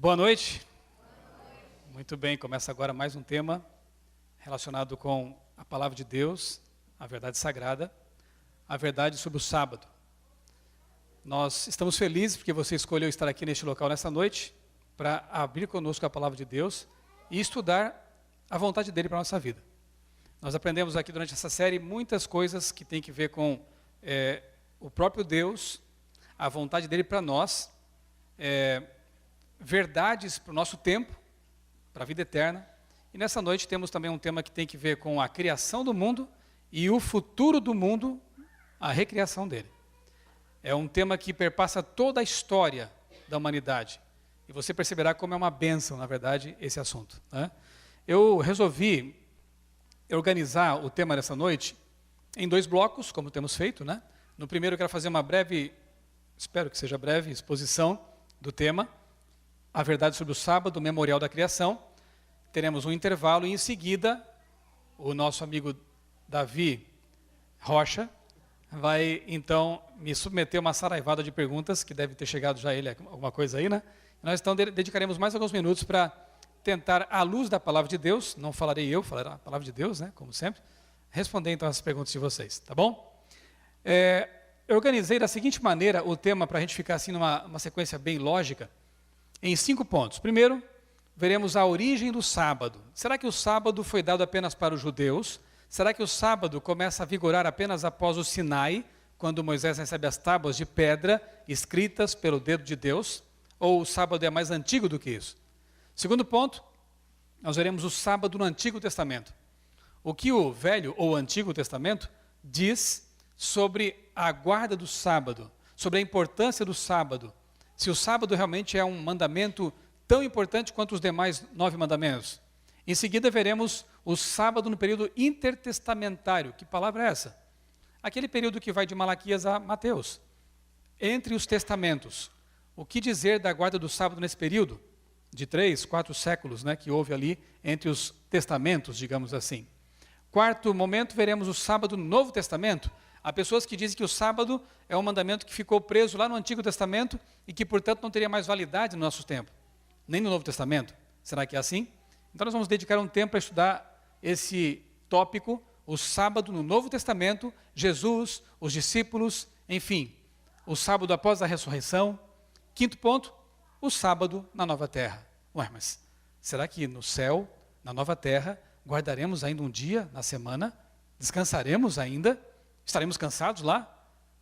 Boa noite. Muito bem, começa agora mais um tema relacionado com a palavra de Deus, a verdade sagrada, a verdade sobre o sábado. Nós estamos felizes porque você escolheu estar aqui neste local nessa noite para abrir conosco a palavra de Deus e estudar a vontade dele para a nossa vida. Nós aprendemos aqui durante essa série muitas coisas que tem que ver com o próprio Deus, a vontade dele para nós, verdades para o nosso tempo, para a vida eterna. E nessa noite temos também um tema que tem que ver com a criação do mundo e o futuro do mundo, a recriação dele. É um tema que perpassa toda a história da humanidade. E você perceberá como é uma bênção, na verdade, esse assunto, né? Eu resolvi organizar o tema dessa noite em 2 blocos, como temos feito, né? No primeiro eu quero fazer uma breve, espero que seja breve, exposição do tema, a verdade sobre o sábado, o memorial da criação. Teremos um intervalo e em seguida o nosso amigo Davi Rocha vai então me submeter a uma saraivada de perguntas, que deve ter chegado já ele alguma coisa aí, né? Nós então dedicaremos mais alguns minutos para tentar, à luz da palavra de Deus, não falarei eu, falará a palavra de Deus, né, como sempre, responder então as perguntas de vocês, tá bom? Eu organizei da seguinte maneira o tema para a gente ficar assim numa sequência bem lógica, em 5 pontos. Primeiro, veremos a origem do sábado. Será que o sábado foi dado apenas para os judeus? Será que o sábado começa a vigorar apenas após o Sinai, quando Moisés recebe as tábuas de pedra escritas pelo dedo de Deus? Ou o sábado é mais antigo do que isso? Segundo ponto, nós veremos o sábado no Antigo Testamento. O que o Velho ou Antigo Testamento diz sobre a guarda do sábado, sobre a importância do sábado, se o sábado realmente é um mandamento tão importante quanto os demais 9 mandamentos. Em seguida veremos o sábado no período intertestamentário. Que palavra é essa? Aquele período que vai de Malaquias a Mateus. Entre os testamentos. O que dizer da guarda do sábado nesse período? De 3, 4 séculos, né, que houve ali entre os testamentos, digamos assim. Quarto momento, veremos o sábado no Novo Testamento. Há pessoas que dizem que o sábado é um mandamento que ficou preso lá no Antigo Testamento e que, portanto, não teria mais validade no nosso tempo, nem no Novo Testamento. Será que é assim? Então nós vamos dedicar um tempo para estudar esse tópico, o sábado no Novo Testamento, Jesus, os discípulos, enfim, o sábado após a ressurreição. Quinto ponto, o sábado na nova terra. Ué, mas será que no céu, na nova terra, guardaremos ainda um dia na semana? Descansaremos ainda? Estaremos cansados lá?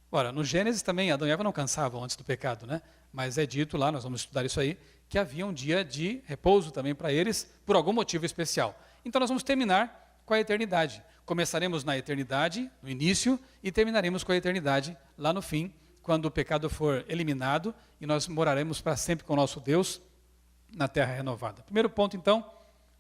Ora, no Gênesis também, Adão e Eva não cansavam antes do pecado, né? Mas é dito lá, nós vamos estudar isso aí, que havia um dia de repouso também para eles, por algum motivo especial. Então nós vamos terminar com a eternidade. Começaremos na eternidade, no início, e terminaremos com a eternidade lá no fim, quando o pecado for eliminado, e nós moraremos para sempre com o nosso Deus na terra renovada. Primeiro ponto, então,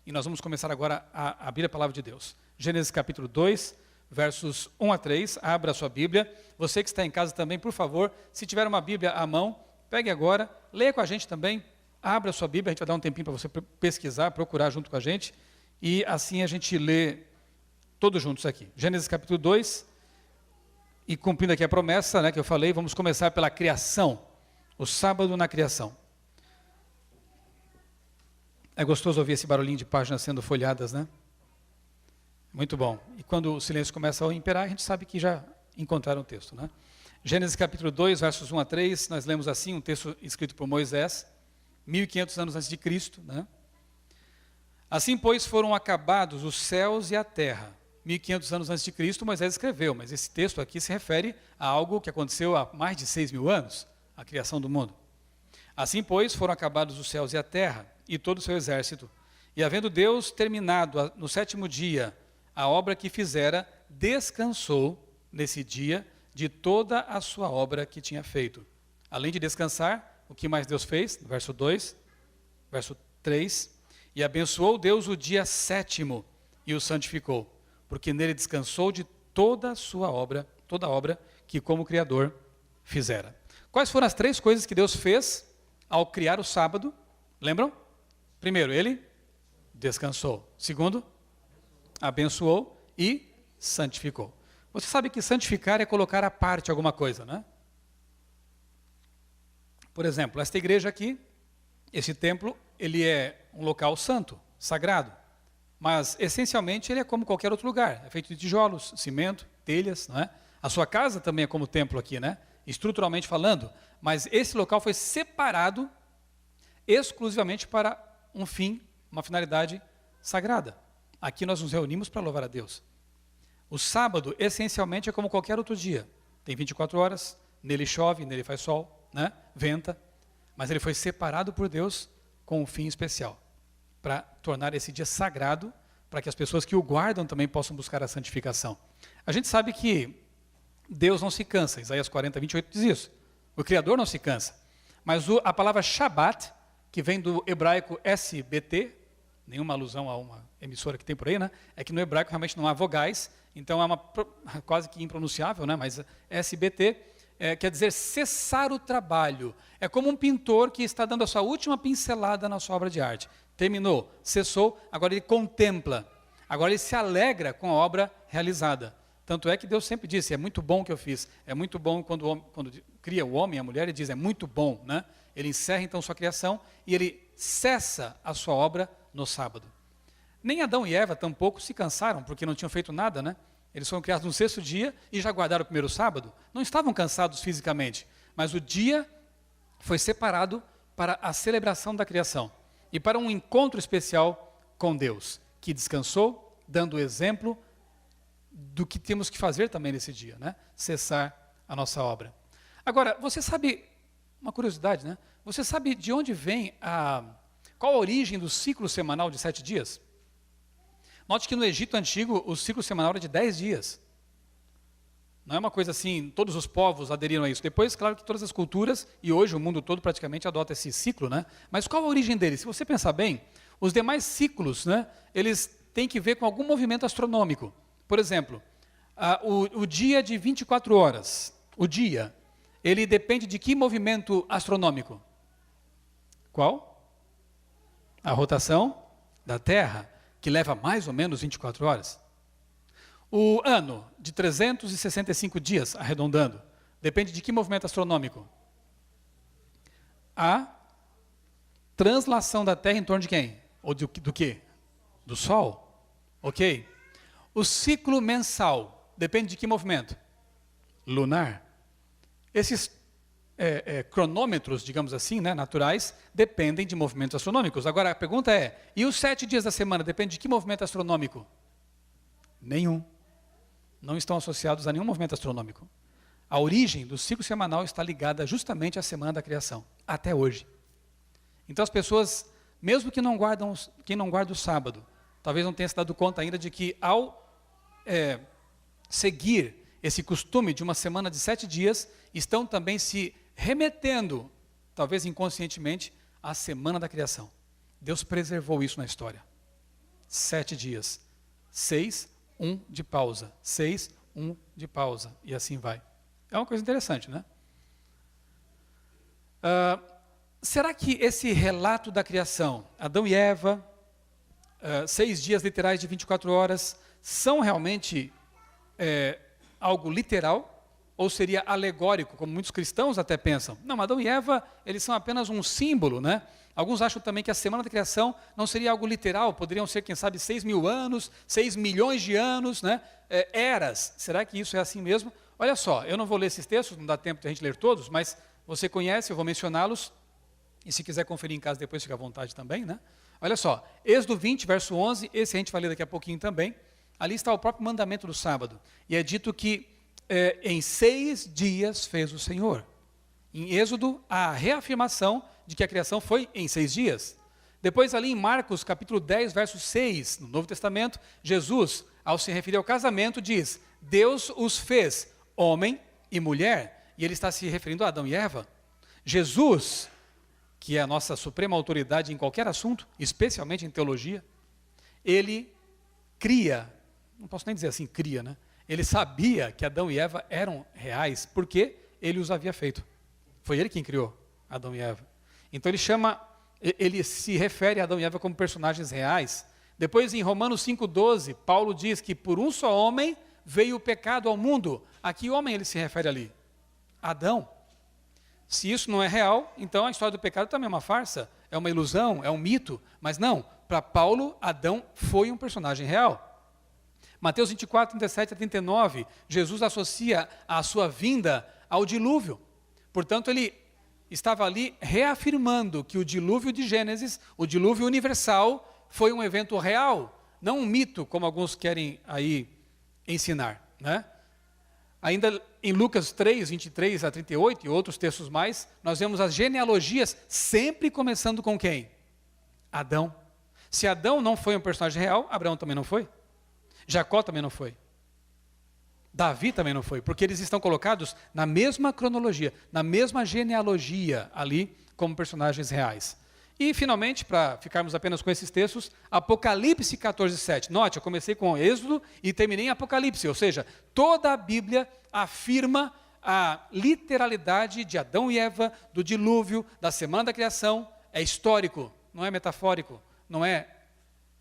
e nós vamos começar agora a abrir a palavra de Deus. Gênesis capítulo 2, versos 1 a 3, abra a sua Bíblia. Você que está em casa também, por favor, se tiver uma Bíblia à mão, pegue agora, leia com a gente também, abra a sua Bíblia, a gente vai dar um tempinho para você pesquisar, procurar junto com a gente, e assim a gente lê todos juntos aqui. Gênesis capítulo 2, e cumprindo aqui a promessa, né, que eu falei, vamos começar pela criação, o sábado na criação. É gostoso ouvir esse barulhinho de páginas sendo folhadas, né? Muito bom. E quando o silêncio começa a imperar, a gente sabe que já encontraram o texto, né? Gênesis capítulo 2, versos 1 a 3, nós lemos assim, um texto escrito por Moisés, 1500 anos antes de Cristo, né? Assim, pois, foram acabados os céus e a terra. 1500 anos antes de Cristo, Moisés escreveu, mas esse texto aqui se refere a algo que aconteceu há mais de 6.000 anos, a criação do mundo. Assim, pois, foram acabados os céus e a terra, e todo o seu exército. E havendo Deus terminado no 7º dia a obra que fizera, descansou nesse dia de toda a sua obra que tinha feito. Além de descansar, o que mais Deus fez? Verso 2, verso 3. E abençoou Deus o dia 7º e o santificou, porque nele descansou de toda a sua obra, toda a obra que como Criador fizera. Quais foram as 3 coisas que Deus fez ao criar o sábado? Lembram? Primeiro, ele descansou. Segundo, abençoou e santificou. Você sabe que santificar é colocar à parte alguma coisa, né? Por exemplo, esta igreja aqui Esse templo, ele é um local santo, sagrado, mas essencialmente ele é como qualquer outro lugar, é feito de tijolos, cimento, telhas, não é? A sua casa também é como templo aqui, né? Estruturalmente falando, mas esse local foi separado exclusivamente para um fim, uma finalidade sagrada. Aqui nós nos reunimos para louvar a Deus. O sábado, essencialmente, é como qualquer outro dia. Tem 24 horas, nele chove, nele faz sol, né? Venta, mas ele foi separado por Deus com um fim especial, para tornar esse dia sagrado, para que as pessoas que o guardam também possam buscar a santificação. A gente sabe que Deus não se cansa, Isaías 40, 28 diz isso. O Criador não se cansa. Mas a palavra Shabat, que vem do hebraico SBT, nenhuma alusão a uma emissora que tem por aí, né? É que no hebraico realmente não há vogais, então é uma quase que impronunciável, né? Mas SBT quer dizer cessar o trabalho. É como um pintor que está dando a sua última pincelada na sua obra de arte. Terminou, cessou, agora ele contempla. Agora ele se alegra com a obra realizada. Tanto é que Deus sempre disse, é muito bom o que eu fiz. É muito bom quando cria o homem e a mulher, ele diz, é muito bom, né? Ele encerra então sua criação e ele cessa a sua obra no sábado. Nem Adão e Eva tampouco se cansaram, porque não tinham feito nada, né? Eles foram criados no sexto dia e já guardaram o primeiro sábado. Não estavam cansados fisicamente, mas o dia foi separado para a celebração da criação e para um encontro especial com Deus, que descansou, dando o exemplo do que temos que fazer também nesse dia, né? Cessar a nossa obra. Agora, você sabe, uma curiosidade, né? Você sabe de onde vem qual a origem do ciclo semanal de 7 dias? Note que no Egito Antigo, o ciclo semanal era de 10 dias. Não é uma coisa assim, todos os povos aderiram a isso. Depois, claro que todas as culturas, e hoje o mundo todo praticamente adota esse ciclo, né? Mas qual a origem dele? Se você pensar bem, os demais ciclos, né? Eles têm que ver com algum movimento astronômico. Por exemplo, o dia de 24 horas, o dia, ele depende de que movimento astronômico? Qual? A rotação da Terra, que leva mais ou menos 24 horas. O ano de 365 dias, arredondando, depende de que movimento astronômico? A translação da Terra em torno de quem? Ou do quê? Do Sol. Ok? O ciclo mensal depende de que movimento? Lunar. Esses cronômetros, digamos assim, né, naturais, dependem de movimentos astronômicos. Agora a pergunta é, e os 7 dias da semana dependem de que movimento astronômico? Nenhum. Não estão associados a nenhum movimento astronômico. A origem do ciclo semanal está ligada justamente à semana da criação, até hoje. Então as pessoas, mesmo quem não guarda o sábado, talvez não tenha se dado conta ainda de que ao seguir esse costume de uma semana de 7 dias, estão também se remetendo, talvez inconscientemente, à semana da criação. Deus preservou isso na história. 7 dias. 6, 1 de pausa. 6, 1 de pausa. E assim vai. É uma coisa interessante, né? Será que esse relato da criação, Adão e Eva, 6 dias literais de 24 horas, são realmente algo literal? Ou seria alegórico, como muitos cristãos até pensam? Não, Adão e Eva, eles são apenas um símbolo, né? Alguns acham também que a semana da criação não seria algo literal, poderiam ser, quem sabe, 6.000 anos, 6 milhões de anos, né? Eras. Será que isso é assim mesmo? Olha só, eu não vou ler esses textos, não dá tempo de a gente ler todos, mas você conhece, eu vou mencioná-los, e se quiser conferir em casa depois, fica à vontade também, né? Olha só, Êxodo 20, verso 11, esse a gente vai ler daqui a pouquinho também. Ali está o próprio mandamento do sábado, e é dito que em 6 dias fez o Senhor. Em Êxodo, a reafirmação de que a criação foi em 6 dias. Depois ali em Marcos, capítulo 10, verso 6, no Novo Testamento, Jesus, ao se referir ao casamento, diz, Deus os fez homem e mulher, e ele está se referindo a Adão e Eva. Jesus, que é a nossa suprema autoridade em qualquer assunto, especialmente em teologia, ele cria, não posso nem dizer assim, cria, né? Ele sabia que Adão e Eva eram reais, porque ele os havia feito. Foi ele quem criou Adão e Eva. Então ele se refere a Adão e Eva como personagens reais. Depois em Romanos 5,12, Paulo diz que por um só homem veio o pecado ao mundo. A que homem ele se refere ali? Adão. Se isso não é real, então a história do pecado também é uma farsa, é uma ilusão, é um mito. Mas não, para Paulo, Adão foi um personagem real. Mateus 24, 37 a 39, Jesus associa a sua vinda ao dilúvio. Portanto, ele estava ali reafirmando que o dilúvio de Gênesis, o dilúvio universal, foi um evento real, não um mito, como alguns querem aí ensinar, né? Ainda em Lucas 3, 23 a 38 e outros textos mais, nós vemos as genealogias sempre começando com quem? Adão. Se Adão não foi um personagem real, Abraão também não foi. Jacó também não foi. Davi também não foi, porque eles estão colocados na mesma cronologia, na mesma genealogia ali, como personagens reais. E, finalmente, para ficarmos apenas com esses textos, Apocalipse 14, 7. Note, eu comecei com Êxodo e terminei em Apocalipse, ou seja, toda a Bíblia afirma a literalidade de Adão e Eva, do dilúvio, da semana da criação. É histórico, não é metafórico, não é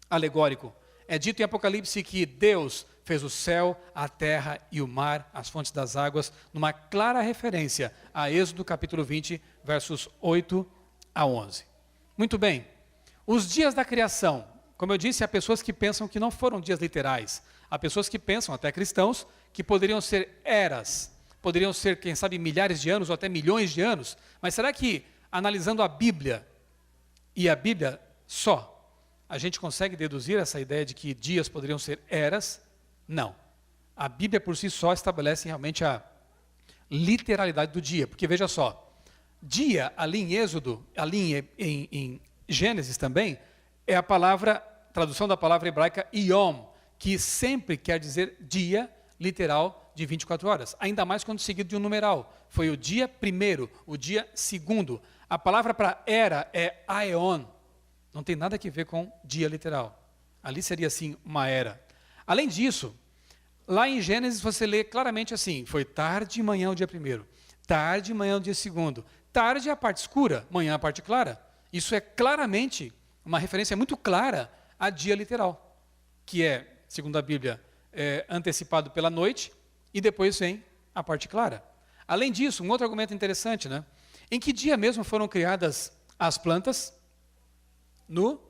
alegórico. É dito em Apocalipse que Deus fez o céu, a terra e o mar, as fontes das águas, numa clara referência a Êxodo capítulo 20, versos 8 a 11. Muito bem, os dias da criação, como eu disse, há pessoas que pensam que não foram dias literais, há pessoas que pensam, até cristãos, que poderiam ser eras, poderiam ser, quem sabe, milhares de anos ou até milhões de anos, mas será que, analisando a Bíblia, e a Bíblia só, a gente consegue deduzir essa ideia de que dias poderiam ser eras? Não. A Bíblia por si só estabelece realmente a literalidade do dia, porque veja só, dia, ali em Êxodo, ali em Gênesis também, é a palavra, tradução da palavra hebraica Yom, que sempre quer dizer dia literal de 24 horas, ainda mais quando seguido de um numeral. Foi o dia primeiro, o dia segundo. A palavra para era é aeon, não tem nada a ver com dia literal. Ali seria assim uma era. Além disso, lá em Gênesis você lê claramente assim, foi tarde e manhã o dia primeiro, tarde e manhã o dia segundo. Tarde é a parte escura, manhã a parte clara. Isso é claramente uma referência muito clara a dia literal, que é, segundo a Bíblia, antecipado pela noite e depois vem a parte clara. Além disso, um outro argumento interessante, né? Em que dia mesmo foram criadas as plantas? No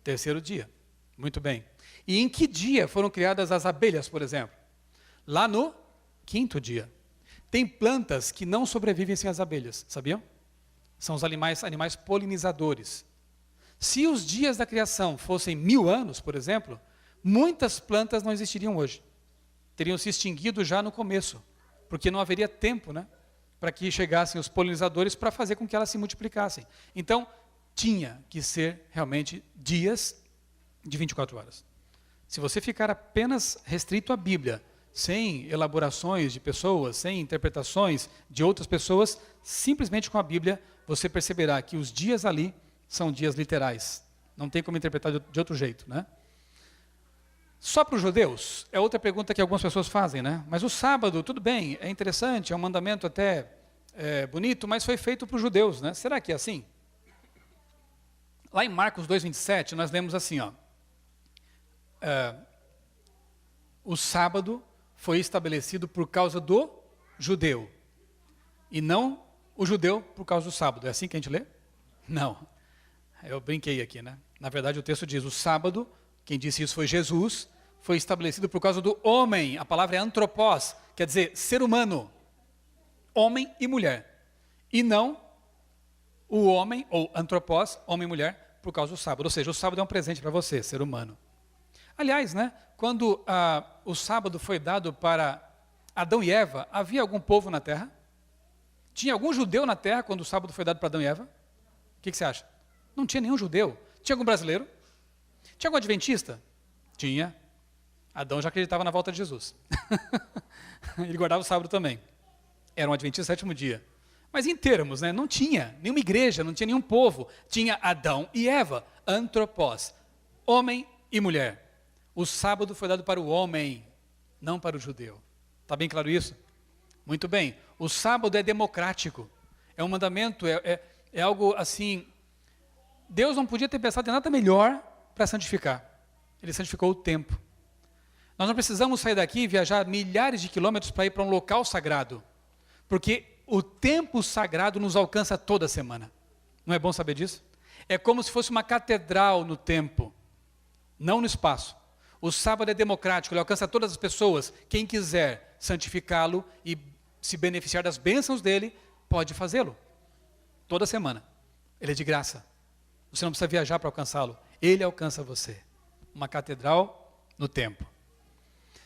terceiro dia. Muito bem. E em que dia foram criadas as abelhas, por exemplo? Lá no quinto dia. Tem plantas que não sobrevivem sem as abelhas, sabiam? São os animais polinizadores. Se os dias da criação fossem 1000 anos, por exemplo, muitas plantas não existiriam hoje. Teriam se extinguido já no começo, porque não haveria tempo, né, para que chegassem os polinizadores para fazer com que elas se multiplicassem. Então, tinha que ser realmente dias de 24 horas. Se você ficar apenas restrito à Bíblia, sem elaborações de pessoas, sem interpretações de outras pessoas, simplesmente com a Bíblia, você perceberá que os dias ali são dias literais. Não tem como interpretar de outro jeito, né? Só para os judeus? É outra pergunta que algumas pessoas fazem, né? Mas o sábado, tudo bem, é interessante, é um mandamento até bonito, mas foi feito para os judeus, né? Será que é assim? Lá em Marcos 2,27, nós lemos assim, ó. O sábado foi estabelecido por causa do judeu, e não o judeu por causa do sábado. É assim que a gente lê? Não. Eu brinquei aqui, né? Na verdade, o texto diz, o sábado, quem disse isso foi Jesus, foi estabelecido por causa do homem. A palavra é antropós, quer dizer, ser humano. Homem e mulher. E não o homem, ou antropós, homem e mulher, por causa do sábado. Ou seja, o sábado é um presente para você, ser humano. Aliás, né, quando o sábado foi dado para Adão e Eva, havia algum povo na terra? Tinha algum judeu na terra quando o sábado foi dado para Adão e Eva? O que você acha? Não tinha nenhum judeu. Tinha algum brasileiro? Tinha algum adventista? Tinha. Adão já acreditava na volta de Jesus. Ele guardava o sábado também. Era um adventista do sétimo dia. Mas em termos, né, não tinha nenhuma igreja, não tinha nenhum povo. Tinha Adão e Eva, antropós, homem e mulher. O sábado foi dado para o homem, não para o judeu. Está bem claro isso? Muito bem. O sábado é democrático. É um mandamento, é algo assim... Deus não podia ter pensado em nada melhor para santificar. Ele santificou o tempo. Nós não precisamos sair daqui e viajar milhares de quilômetros para ir para um local sagrado. Porque o tempo sagrado nos alcança toda semana. Não é bom saber disso? É como se fosse uma catedral no tempo, não no espaço. O sábado é democrático, ele alcança todas as pessoas. Quem quiser santificá-lo e se beneficiar das bênçãos dele, pode fazê-lo. Toda semana. Ele é de graça. Você não precisa viajar para alcançá-lo. Ele alcança você. Uma catedral no tempo.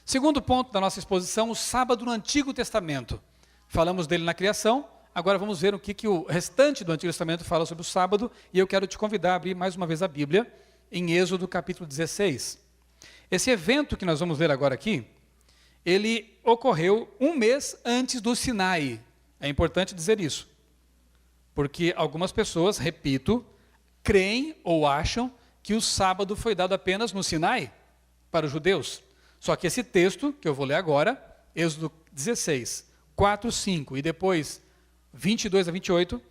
Segundo ponto da nossa exposição, o sábado no Antigo Testamento. Falamos dele na criação, agora vamos ver o que o restante do Antigo Testamento fala sobre o sábado, e eu quero te convidar a abrir mais uma vez a Bíblia, em Êxodo capítulo 16. Esse evento que nós vamos ler agora aqui, ele ocorreu um mês antes do Sinai. É importante dizer isso, porque algumas pessoas, repito, creem ou acham que o sábado foi dado apenas no Sinai, para os judeus. Só que esse texto, que eu vou ler agora, Êxodo 16, 4, 5 e depois 22 a 28,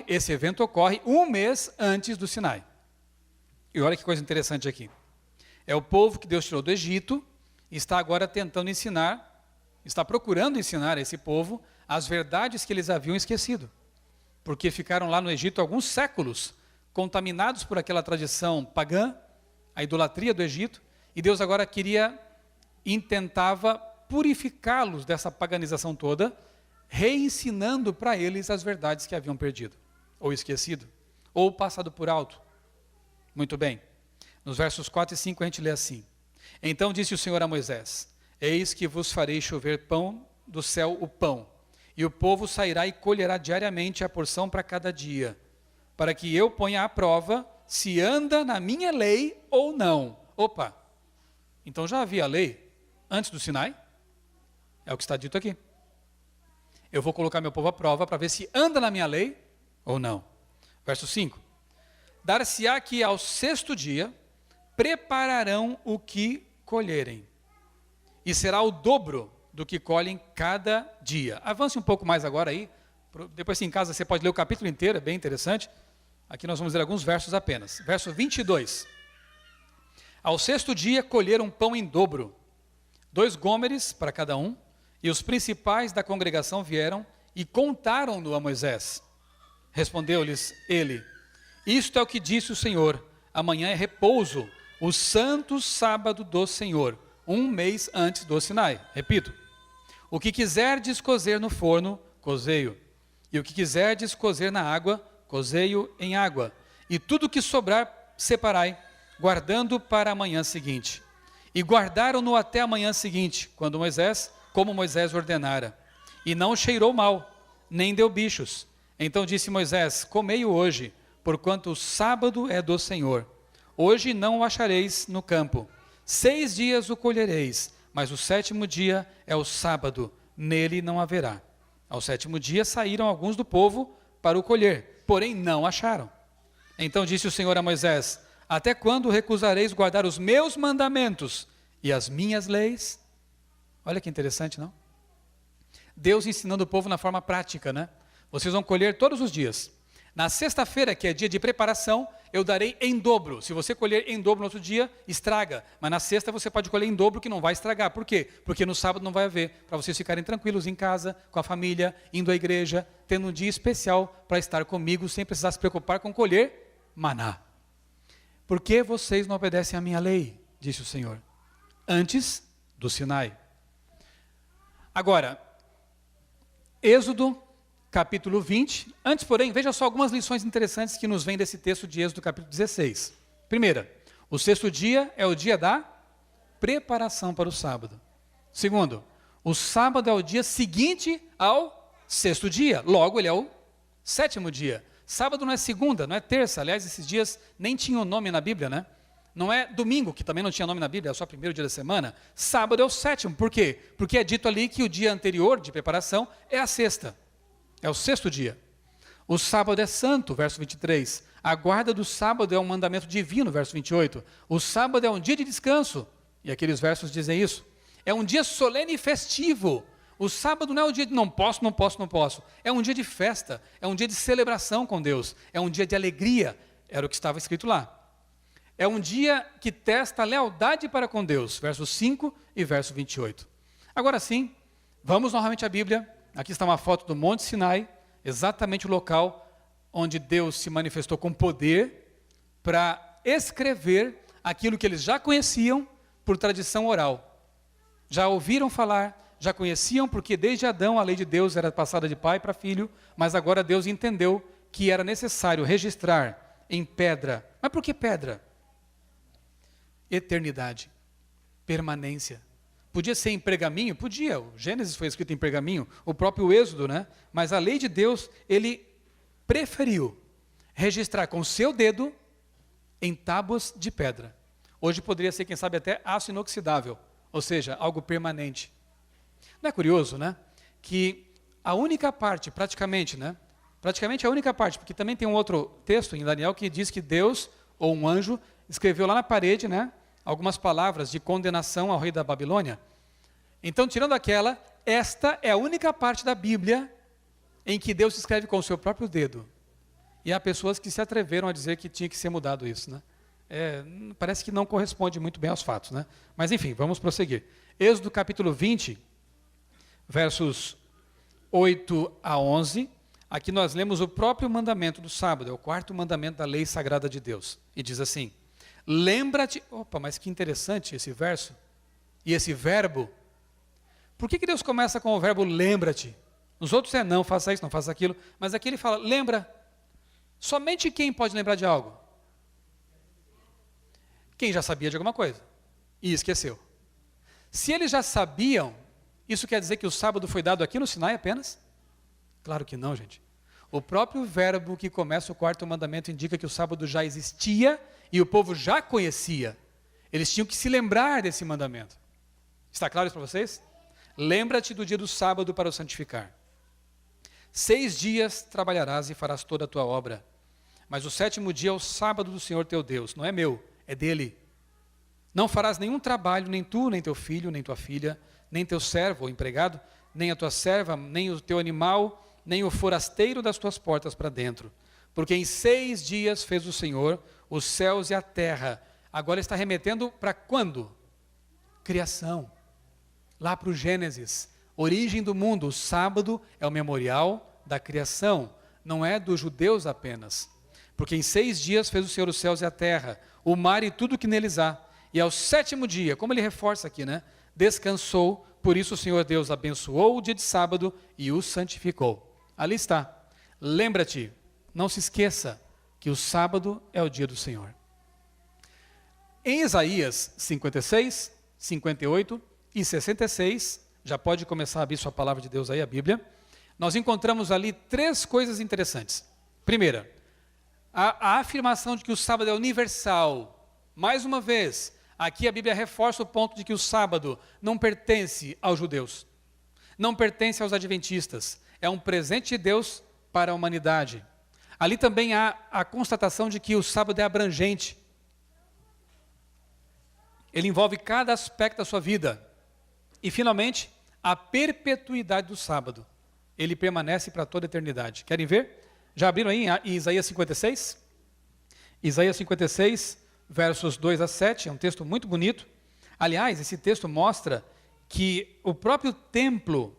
esse evento ocorre um mês antes do Sinai. E olha que coisa interessante aqui. É o povo que Deus tirou do Egito e está agora tentando ensinar, está procurando ensinar a esse povo as verdades que eles haviam esquecido. Porque ficaram lá no Egito alguns séculos, contaminados por aquela tradição pagã, a idolatria do Egito, e Deus agora tentava purificá-los dessa paganização toda, reensinando para eles as verdades que haviam perdido, ou esquecido, ou passado por alto. Muito bem. Nos versos 4 e 5 a gente lê assim: Então disse o Senhor a Moisés: Eis que vos farei chover pão do céu o pão, e o povo sairá e colherá diariamente a porção para cada dia, para que eu ponha à prova se anda na minha lei ou não. Opa! Então já havia lei antes do Sinai? É o que está dito aqui. Eu vou colocar meu povo à prova para ver se anda na minha lei ou não. Verso 5. Dar-se-á que ao sexto dia prepararão o que colherem, e será o dobro do que colhem cada dia. Avance um pouco mais agora aí, depois em casa você pode ler o capítulo inteiro, é bem interessante. Aqui nós vamos ler alguns versos apenas. Verso 22. Ao sexto dia colheram pão em dobro, 2 gômeres para cada um, e os principais da congregação vieram e contaram-no a Moisés. Respondeu-lhes ele: Isto é o que disse o Senhor: amanhã é repouso, o santo sábado do Senhor, um mês antes do Sinai. Repito: o que quiserdes cozer no forno, cozei-o, e o que quiserdes cozer na água, cozei-o em água, e tudo o que sobrar separai, guardando para a manhã seguinte. E guardaram-no até a manhã seguinte, como Moisés ordenara. E não cheirou mal, nem deu bichos. Então disse Moisés: Comei-o hoje, porquanto o sábado é do Senhor. Hoje não o achareis no campo. 6 dias o colhereis, mas o 7º dia é o sábado, nele não haverá. Ao 7º dia saíram alguns do povo para o colher, porém não acharam. Então disse o Senhor a Moisés: Até quando recusareis guardar os meus mandamentos e as minhas leis? Olha que interessante, não? Deus ensinando o povo na forma prática, né? Vocês vão colher todos os dias. Na sexta-feira, que é dia de preparação, eu darei em dobro. Se você colher em dobro no outro dia, estraga. Mas na sexta você pode colher em dobro que não vai estragar. Por quê? Porque no sábado não vai haver. Para vocês ficarem tranquilos em casa, com a família, indo à igreja, tendo um dia especial para estar comigo, sem precisar se preocupar com colher maná. Por que vocês não obedecem à minha lei? Disse o Senhor. Antes do Sinai. Agora, Êxodo capítulo 20. Antes, porém, veja só algumas lições interessantes que nos vêm desse texto de Êxodo capítulo 16. Primeira, o sexto dia é o dia da preparação para o sábado. Segundo, o sábado é o dia seguinte ao sexto dia. Logo, ele é o 7º dia. Sábado não é segunda, não é terça. Aliás, esses dias nem tinham nome na Bíblia, né? Não é domingo, que também não tinha nome na Bíblia, é só o 1º dia da semana. Sábado é o 7º. Por quê? Porque é dito ali que o dia anterior de preparação é a sexta. É o 6º dia. O sábado é santo, verso 23. A guarda do sábado é um mandamento divino, verso 28. O sábado é um dia de descanso. E aqueles versos dizem isso. É um dia solene e festivo. O sábado não é um dia de não posso. É um dia de festa. É um dia de celebração com Deus. É um dia de alegria. Era o que estava escrito lá. É um dia que testa a lealdade para com Deus. Versos 5 e verso 28. Agora sim, vamos novamente à Bíblia. Aqui está uma foto do Monte Sinai, exatamente o local onde Deus se manifestou com poder para escrever aquilo que eles já conheciam por tradição oral. Já ouviram falar, já conheciam, porque desde Adão a lei de Deus era passada de pai para filho, mas agora Deus entendeu que era necessário registrar em pedra. Mas por que pedra? Eternidade, permanência. Podia ser em pergaminho? Podia, o Gênesis foi escrito em pergaminho, o próprio Êxodo, né? Mas a lei de Deus, ele preferiu registrar com o seu dedo em tábuas de pedra. Hoje poderia ser, quem sabe, até aço inoxidável, ou seja, algo permanente. Não é curioso, né? Que a única parte, praticamente a única parte, porque também tem um outro texto em Daniel que diz que Deus, ou um anjo, escreveu lá na parede, né? Algumas palavras de condenação ao rei da Babilônia. Então, tirando aquela, esta é a única parte da Bíblia em que Deus escreve com o seu próprio dedo. E há pessoas que se atreveram a dizer que tinha que ser mudado isso, né? Parece que não corresponde muito bem aos fatos, né? Mas enfim, vamos prosseguir. Êxodo capítulo 20, versos 8 a 11. Aqui nós lemos o próprio mandamento do sábado, é o quarto mandamento da lei sagrada de Deus. E diz assim: lembra-te... Opa, mas que interessante esse verso. E esse verbo. Por que Deus começa com o verbo lembra-te? Nos outros é não, faça isso, não faça aquilo. Mas aqui ele fala, lembra. Somente quem pode lembrar de algo? Quem já sabia de alguma coisa e esqueceu. Se eles já sabiam, isso quer dizer que o sábado foi dado aqui no Sinai apenas? Claro que não, gente. O próprio verbo que começa o quarto mandamento indica que o sábado já existia e o povo já conhecia. Eles tinham que se lembrar desse mandamento. Está claro isso para vocês? Lembra-te do dia do sábado para o santificar. 6 dias trabalharás e farás toda a tua obra. Mas o 7º dia é o sábado do Senhor teu Deus, não é meu, é dele. Não farás nenhum trabalho, nem tu, nem teu filho, nem tua filha, nem teu servo ou empregado, nem a tua serva, nem o teu animal, nem o forasteiro das tuas portas para dentro. Porque em 6 dias fez o Senhor os céus e a terra. Agora está remetendo para quando? Criação. Lá para o Gênesis. Origem do mundo. O sábado é o memorial da criação. Não é dos judeus apenas. Porque em 6 dias fez o Senhor os céus e a terra, o mar e tudo que neles há. E ao 7º dia, como ele reforça aqui, né? Descansou, por isso o Senhor Deus abençoou o dia de sábado e o santificou. Ali está. Lembra-te, não se esqueça que o sábado é o dia do Senhor. Em Isaías 56, 58 e 66, já pode começar a abrir sua palavra de Deus aí, a Bíblia, nós encontramos ali 3 coisas interessantes. Primeira, a afirmação de que o sábado é universal. Mais uma vez, aqui a Bíblia reforça o ponto de que o sábado não pertence aos judeus, não pertence aos adventistas, é um presente de Deus para a humanidade. Ali também há a constatação de que o sábado é abrangente. Ele envolve cada aspecto da sua vida. E, finalmente, a perpetuidade do sábado. Ele permanece para toda a eternidade. Querem ver? Já abriram aí em Isaías 56? Isaías 56, versos 2 a 7, é um texto muito bonito. Aliás, esse texto mostra que o próprio templo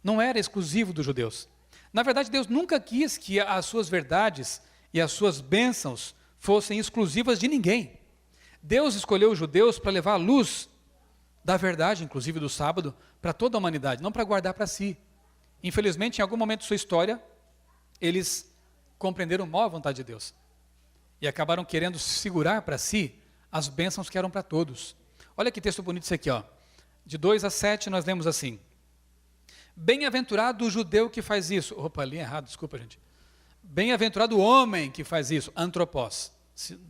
não era exclusivo dos judeus. Na verdade, Deus nunca quis que as suas verdades e as suas bênçãos fossem exclusivas de ninguém. Deus escolheu os judeus para levar a luz da verdade, inclusive do sábado, para toda a humanidade, não para guardar para si. Infelizmente, em algum momento de sua história, eles compreenderam mal a vontade de Deus e acabaram querendo segurar para si as bênçãos que eram para todos. Olha que texto bonito isso aqui, ó. De 2 a 7 nós lemos assim: bem-aventurado o judeu que faz isso. Opa, li errado, desculpa, gente. Bem-aventurado o homem que faz isso, antropós.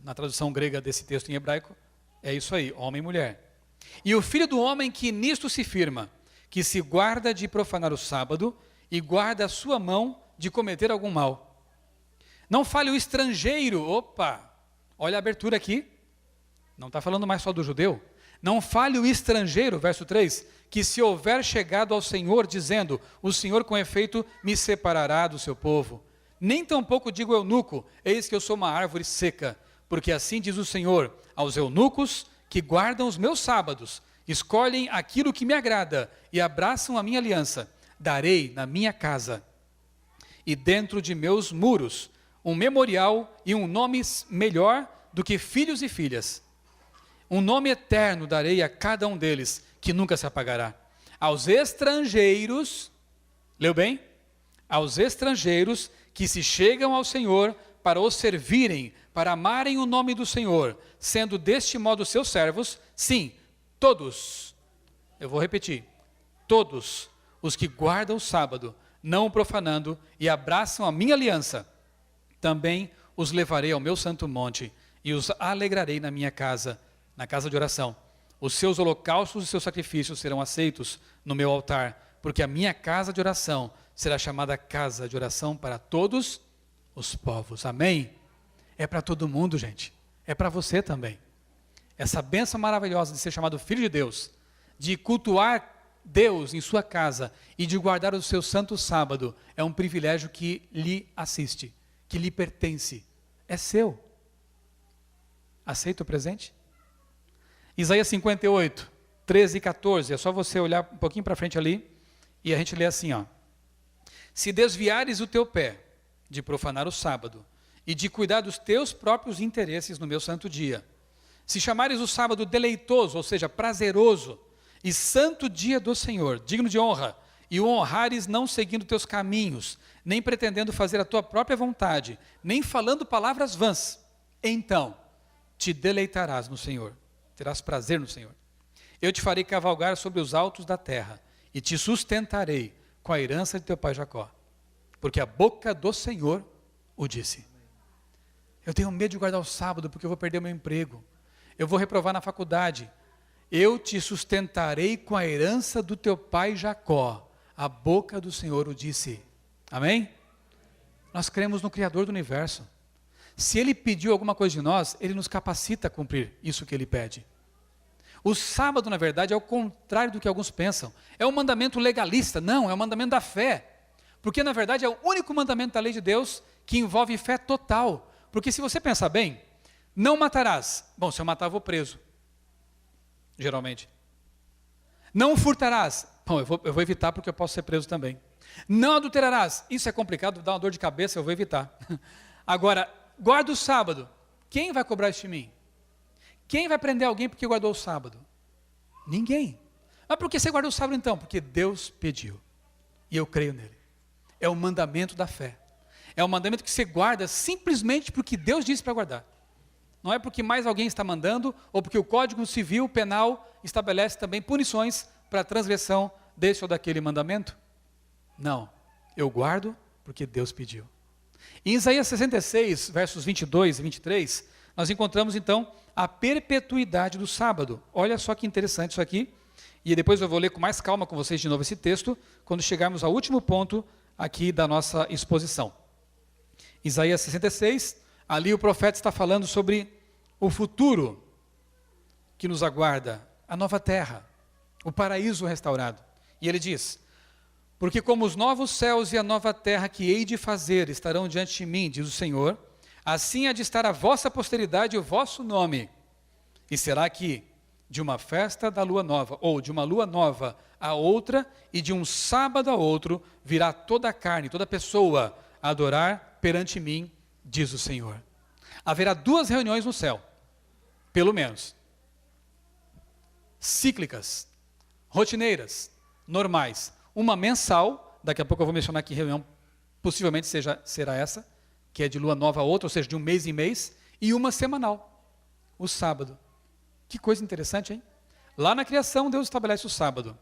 Na tradução grega desse texto em hebraico, é isso aí, homem e mulher. E o filho do homem que nisto se firma, que se guarda de profanar o sábado e guarda a sua mão de cometer algum mal. Não fale o estrangeiro, opa, olha a abertura aqui, não está falando mais só do judeu. Não fale o estrangeiro, verso 3, que se houver chegado ao Senhor, dizendo, o Senhor com efeito me separará do seu povo. Nem tampouco digo eunuco, eis que eu sou uma árvore seca, porque assim diz o Senhor, aos eunucos que guardam os meus sábados, escolhem aquilo que me agrada e abraçam a minha aliança. darei na minha casa e dentro de meus muros um memorial e um nome melhor do que filhos e filhas. Um nome eterno darei a cada um deles, que nunca se apagará. Aos estrangeiros, leu bem? Aos estrangeiros que se chegam ao Senhor para o servirem, para amarem o nome do Senhor, sendo deste modo seus servos, sim, todos, eu vou repetir, todos os que guardam o sábado, não o profanando e abraçam a minha aliança, também os levarei ao meu santo monte e os alegrarei na minha casa, na casa de oração. Os seus holocaustos e seus sacrifícios serão aceitos no meu altar, porque a minha casa de oração será chamada casa de oração para todos os povos. Amém? É para todo mundo, gente. É para você também. Essa bênção maravilhosa de ser chamado filho de Deus, de cultuar Deus em sua casa e de guardar o seu santo sábado, é um privilégio que lhe assiste, que lhe pertence. É seu. Aceita o presente? Isaías 58, 13 e 14, é só você olhar um pouquinho para frente ali, e a gente lê assim, ó. Se desviares o teu pé de profanar o sábado, e de cuidar dos teus próprios interesses no meu santo dia, se chamares o sábado deleitoso, ou seja, prazeroso, e santo dia do Senhor, digno de honra, e o honrares não seguindo teus caminhos, nem pretendendo fazer a tua própria vontade, nem falando palavras vãs, então te deleitarás no Senhor. Terás prazer no Senhor. Eu te farei cavalgar sobre os altos da terra e te sustentarei com a herança de teu pai Jacó. Porque a boca do Senhor o disse. Eu tenho medo de guardar o sábado porque eu vou perder meu emprego. Eu vou reprovar na faculdade. Eu te sustentarei com a herança do teu pai Jacó. A boca do Senhor o disse. Amém? Nós cremos no Criador do universo. Se Ele pediu alguma coisa de nós, Ele nos capacita a cumprir isso que Ele pede. O sábado, na verdade, é o contrário do que alguns pensam. É um mandamento legalista. Não, é um mandamento da fé. Porque, na verdade, é o único mandamento da lei de Deus que envolve fé total. Porque se você pensar bem, não matarás. Bom, se eu matar, eu vou preso. Geralmente. Não furtarás. Bom, eu vou evitar porque eu posso ser preso também. Não adulterarás. Isso é complicado, dá uma dor de cabeça, eu vou evitar. Agora, guarda o sábado. Quem vai cobrar isso de mim? Quem vai prender alguém porque guardou o sábado? Ninguém. Mas por que você guardou o sábado então? Porque Deus pediu. E eu creio nele. É o mandamento da fé. É o mandamento que você guarda simplesmente porque Deus disse para guardar. Não é porque mais alguém está mandando, ou porque o Código Civil Penal estabelece também punições para a transgressão desse ou daquele mandamento. Não. Eu guardo porque Deus pediu. Em Isaías 66, versos 22 e 23, nós encontramos então a perpetuidade do sábado. Olha só que interessante isso aqui. E depois eu vou ler com mais calma com vocês de novo esse texto, quando chegarmos ao último ponto aqui da nossa exposição. Isaías 66, ali o profeta está falando sobre o futuro que nos aguarda, a nova terra, o paraíso restaurado. E ele diz: porque como os novos céus e a nova terra que hei de fazer estarão diante de mim, diz o Senhor, assim há de estar a vossa posteridade e o vosso nome. E será que de uma festa da lua nova, ou de uma lua nova a outra, e de um sábado a outro, virá toda a carne, toda pessoa a adorar perante mim, diz o Senhor. Haverá 2 reuniões no céu, pelo menos. Cíclicas, rotineiras, normais. Uma mensal, daqui a pouco eu vou mencionar que reunião possivelmente será essa, que é de lua nova a outra, ou seja, de um mês em mês, e uma semanal, o sábado. Que coisa interessante, hein? Lá na criação, Deus estabelece o sábado.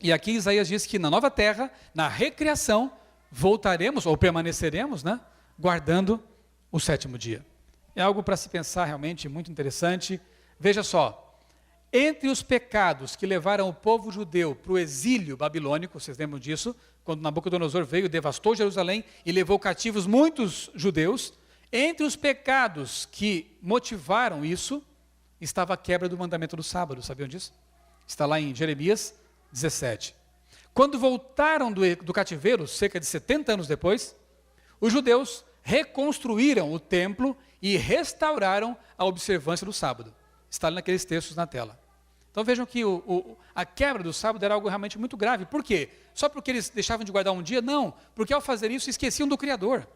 E aqui Isaías diz que na nova terra, na recriação, voltaremos, ou permaneceremos, né, guardando o 7º dia. É algo para se pensar realmente muito interessante. Veja só, entre os pecados que levaram o povo judeu para o exílio babilônico, vocês lembram disso? Quando Nabucodonosor veio, devastou Jerusalém e levou cativos muitos judeus. Entre os pecados que motivaram isso, estava a quebra do mandamento do sábado, sabiam disso? Está lá em Jeremias 17. Quando voltaram do cativeiro, cerca de 70 anos depois, os judeus reconstruíram o templo e restauraram a observância do sábado. Está ali naqueles textos na tela. Então vejam que a quebra do sábado era algo realmente muito grave. Por quê? Só porque eles deixavam de guardar um dia? Não, porque ao fazer isso esqueciam do Criador.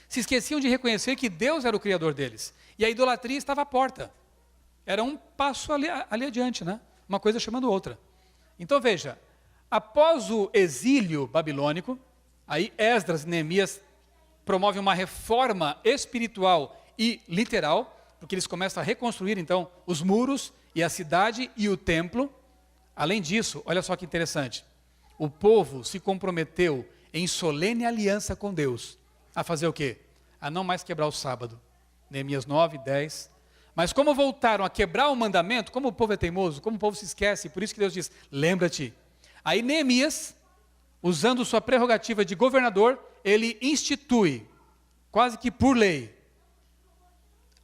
Se esqueciam de reconhecer que Deus era o Criador deles. E a idolatria estava à porta. Era um passo ali adiante, né? Uma coisa chamando outra. Então veja, após o exílio babilônico, aí Esdras e Neemias promovem uma reforma espiritual e literal, porque eles começam a reconstruir então os muros e a cidade e o templo. Além disso, olha só que interessante, o povo se comprometeu em solene aliança com Deus, a fazer o quê? A não mais quebrar o sábado. Neemias 9, 10. Mas como voltaram a quebrar o mandamento, como o povo é teimoso, como o povo se esquece, por isso que Deus diz, lembra-te. Aí Neemias, usando sua prerrogativa de governador, ele institui, quase que por lei,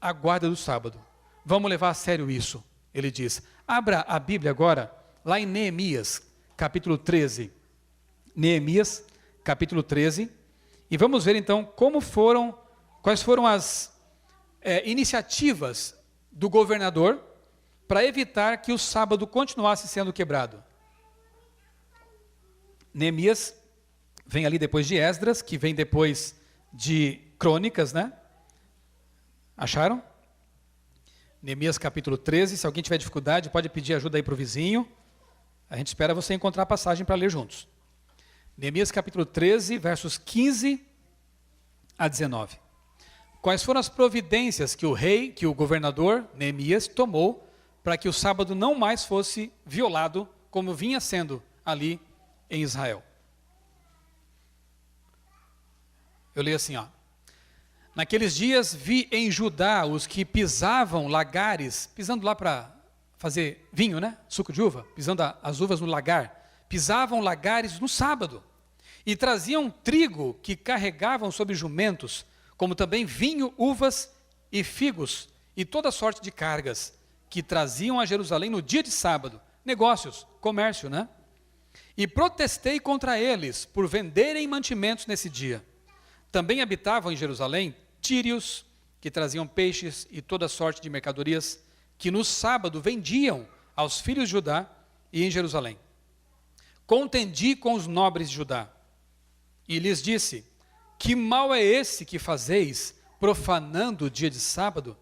a guarda do sábado. Vamos levar a sério isso, ele diz. Abra a Bíblia agora, lá em Neemias, capítulo 13. Neemias, capítulo 13. E vamos ver então quais foram as iniciativas do governador para evitar que o sábado continuasse sendo quebrado. Neemias vem ali depois de Esdras, que vem depois de Crônicas, né? Acharam? Neemias capítulo 13, se alguém tiver dificuldade, pode pedir ajuda aí para o vizinho. A gente espera você encontrar a passagem para ler juntos. Neemias capítulo 13, versos 15 a 19. Quais foram as providências que o governador Neemias tomou para que o sábado não mais fosse violado, como vinha sendo ali em Israel? Eu leio assim, ó. Naqueles dias vi em Judá os que pisavam lagares, pisando lá para fazer vinho, né? Suco de uva, pisando as uvas no lagar. Pisavam lagares no sábado e traziam trigo que carregavam sobre jumentos, como também vinho, uvas e figos e toda sorte de cargas que traziam a Jerusalém no dia de sábado. Negócios, comércio, né? E protestei contra eles por venderem mantimentos nesse dia. Também habitavam em Jerusalém tírios, que traziam peixes e toda sorte de mercadorias, que no sábado vendiam aos filhos de Judá e em Jerusalém. Contendi com os nobres de Judá, e lhes disse, que mal é esse que fazeis, profanando o dia de sábado?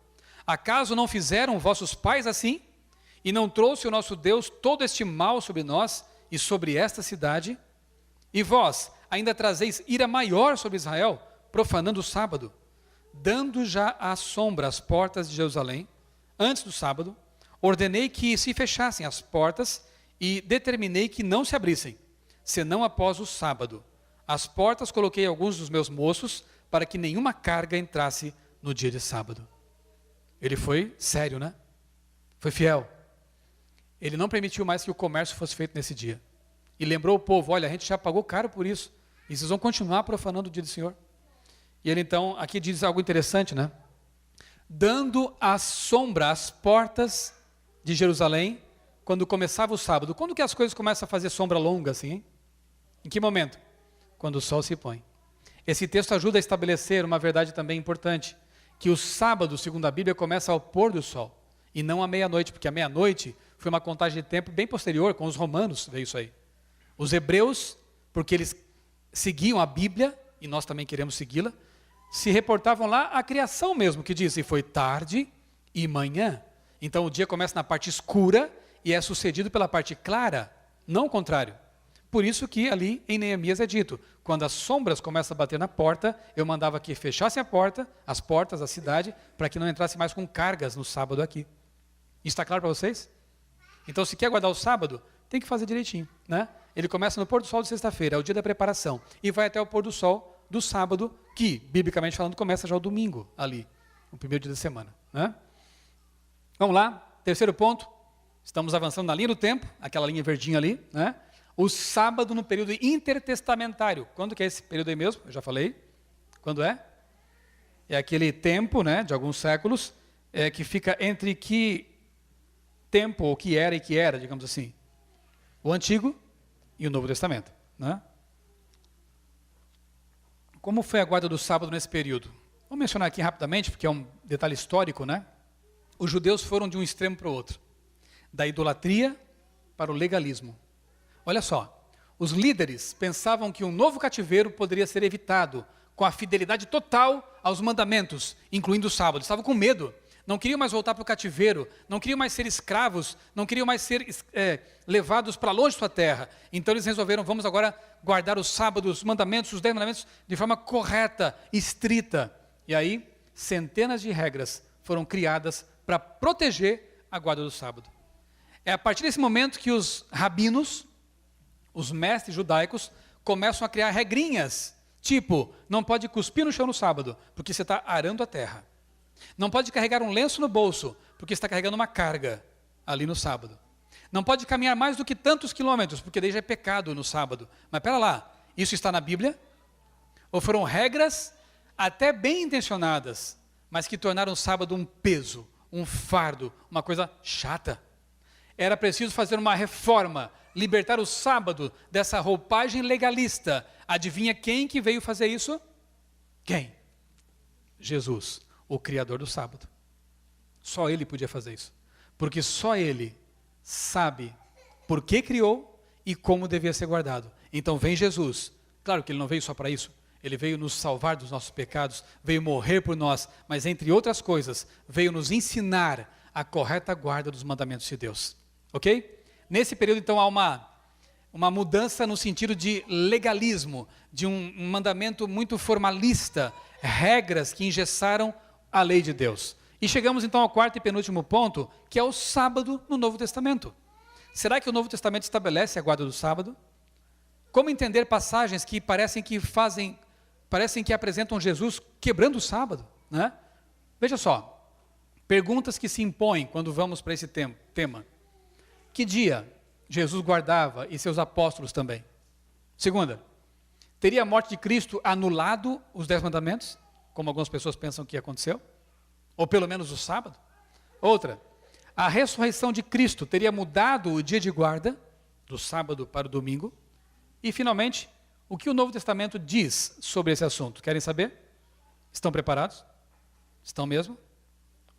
Acaso não fizeram vossos pais assim? E não trouxe o nosso Deus todo este mal sobre nós e sobre esta cidade? E vós ainda trazeis ira maior sobre Israel, profanando o sábado, dando já à sombra as portas de Jerusalém, antes do sábado, ordenei que se fechassem as portas e determinei que não se abrissem, senão após o sábado. As portas coloquei alguns dos meus moços para que nenhuma carga entrasse no dia de sábado. Ele foi sério, né? Foi fiel. Ele não permitiu mais que o comércio fosse feito nesse dia. E lembrou o povo, olha, a gente já pagou caro por isso, e vocês vão continuar profanando o dia do Senhor. E ele então, aqui diz algo interessante, né? Dando à sombra as portas de Jerusalém, quando começava o sábado. Quando que as coisas começam a fazer sombra longa assim, hein? Em que momento? Quando o sol se põe. Esse texto ajuda a estabelecer uma verdade também importante, que o sábado, segundo a Bíblia, começa ao pôr do sol, e não à meia-noite, porque a meia-noite foi uma contagem de tempo bem posterior, com os romanos veio isso aí. Os hebreus, porque eles seguiam a Bíblia, e nós também queremos segui-la, se reportavam lá à criação mesmo, que diz, e foi tarde e manhã. Então o dia começa na parte escura e é sucedido pela parte clara, não o contrário. Por isso que ali em Neemias é dito, quando as sombras começam a bater na porta, eu mandava que fechassem a porta, as portas da cidade, para que não entrasse mais com cargas no sábado aqui. Isso está claro para vocês? Então se quer guardar o sábado, tem que fazer direitinho, né? Ele começa no pôr do sol de sexta-feira, é o dia da preparação, e vai até o pôr do sol do sábado, que, biblicamente falando, começa já o domingo ali, o primeiro dia da semana, né? Vamos lá, terceiro ponto, estamos avançando na linha do tempo, aquela linha verdinha ali, né? O sábado no período intertestamentário. Quando que é esse período aí mesmo? Eu já falei. Quando é? É aquele tempo, né, de alguns séculos, que fica entre que tempo, ou que era, digamos assim, o Antigo e o Novo Testamento, né? Como foi a guarda do sábado nesse período? Vou mencionar aqui rapidamente, porque é um detalhe histórico, né? Os judeus foram de um extremo para o outro. da idolatria para o legalismo. Olha só, os líderes pensavam que um novo cativeiro poderia ser evitado com a fidelidade total aos mandamentos, incluindo o sábado. Estavam com medo, não queriam mais voltar para o cativeiro, não queriam mais ser escravos, não queriam mais ser levados para longe de sua terra. Então eles resolveram, vamos agora guardar os sábados, os mandamentos, os 10 mandamentos de forma correta, estrita. E aí, centenas de regras foram criadas para proteger a guarda do sábado. É a partir desse momento que os rabinos, os mestres judaicos, começam a criar regrinhas, tipo, não pode cuspir no chão no sábado, porque você está arando a terra. Não pode carregar um lenço no bolso, porque está carregando uma carga ali no sábado. Não pode caminhar mais do que tantos quilômetros, porque daí já é pecado no sábado. Mas pera lá, isso está na Bíblia? Ou foram regras até bem intencionadas, mas que tornaram o sábado um peso, um fardo, uma coisa chata? Era preciso fazer uma reforma, libertar o sábado dessa roupagem legalista. Adivinha quem que veio fazer isso? Quem? Jesus, o Criador do sábado. Só Ele podia fazer isso. Porque só Ele sabe por que criou e como devia ser guardado. Então vem Jesus. Claro que Ele não veio só para isso. Ele veio nos salvar dos nossos pecados, veio morrer por nós, mas entre outras coisas, veio nos ensinar a correta guarda dos mandamentos de Deus. Ok? Nesse período, então, há uma mudança no sentido de legalismo, de um mandamento muito formalista, regras que engessaram a lei de Deus. E chegamos, então, ao quarto e penúltimo ponto, que é o sábado no Novo Testamento. Será que o Novo Testamento estabelece a guarda do sábado? Como entender passagens que parecem que apresentam Jesus quebrando o sábado, né? Veja só, perguntas que se impõem quando vamos para esse tema. Que dia Jesus guardava e seus apóstolos também? Segunda, teria a morte de Cristo anulado os 10 mandamentos, como algumas pessoas pensam que aconteceu? Ou pelo menos o sábado? Outra, a ressurreição de Cristo teria mudado o dia de guarda, do sábado para o domingo? E finalmente, o que o Novo Testamento diz sobre esse assunto? Querem saber? Estão preparados? Estão mesmo?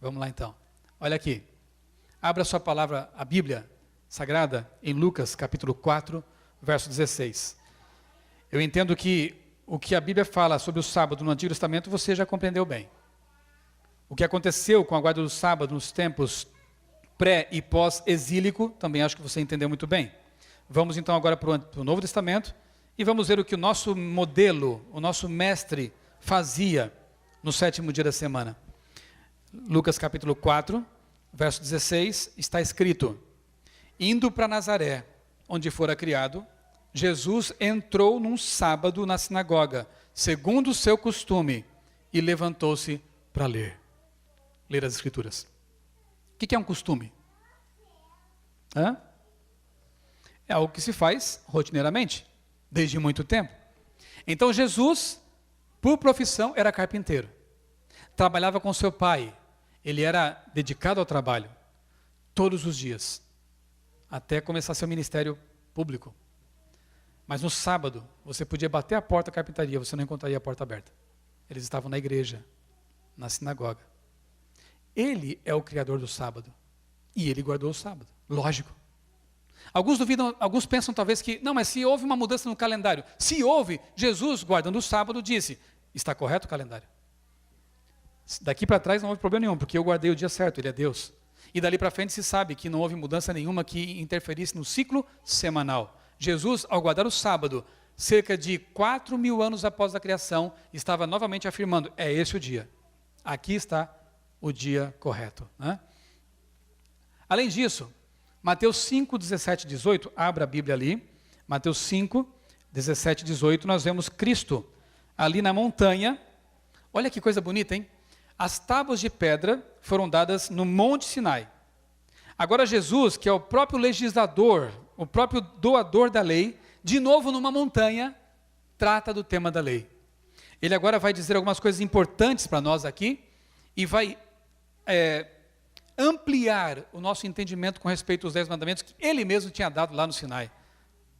Vamos lá então. Olha aqui. Abra sua palavra, a Bíblia Sagrada, em Lucas capítulo 4, verso 16. Eu entendo que o que a Bíblia fala sobre o sábado no Antigo Testamento, você já compreendeu bem. O que aconteceu com a guarda do sábado nos tempos pré e pós-exílico, também acho que você entendeu muito bem. Vamos então agora para o Novo Testamento e vamos ver o que o nosso modelo, o nosso mestre fazia no 7º dia da semana. Lucas capítulo 4, verso 16, está escrito: indo para Nazaré, onde fora criado, Jesus entrou num sábado na sinagoga, segundo o seu costume, e levantou-se para ler as Escrituras. O que é um costume? É algo que se faz rotineiramente, desde muito tempo. Então Jesus, por profissão, era carpinteiro. Trabalhava com seu pai. Ele era dedicado ao trabalho, todos os dias, até começar seu ministério público. Mas no sábado, você podia bater a porta da carpintaria, você não encontraria a porta aberta. Eles estavam na igreja, na sinagoga. Ele é o Criador do sábado. E ele guardou o sábado. Lógico. Alguns duvidam, alguns pensam talvez que, não, mas se houve uma mudança no calendário. Se houve, Jesus, guardando o sábado, disse, está correto o calendário? Daqui para trás não houve problema nenhum, porque eu guardei o dia certo, ele é Deus. E dali para frente se sabe que não houve mudança nenhuma que interferisse no ciclo semanal. Jesus, ao guardar o sábado, cerca de 4.000 anos após a criação, estava novamente afirmando, é esse o dia. Aqui está o dia correto. Né? Além disso, Mateus 5, 17 e 18, abra a Bíblia ali, Mateus 5, 17 e 18, nós vemos Cristo ali na montanha. Olha que coisa bonita, hein? As tábuas de pedra foram dadas no Monte Sinai. Agora Jesus, que é o próprio legislador, o próprio doador da lei, de novo numa montanha, trata do tema da lei. Ele agora vai dizer algumas coisas importantes para nós aqui e vai ampliar o nosso entendimento com respeito aos 10 mandamentos que ele mesmo tinha dado lá no Sinai.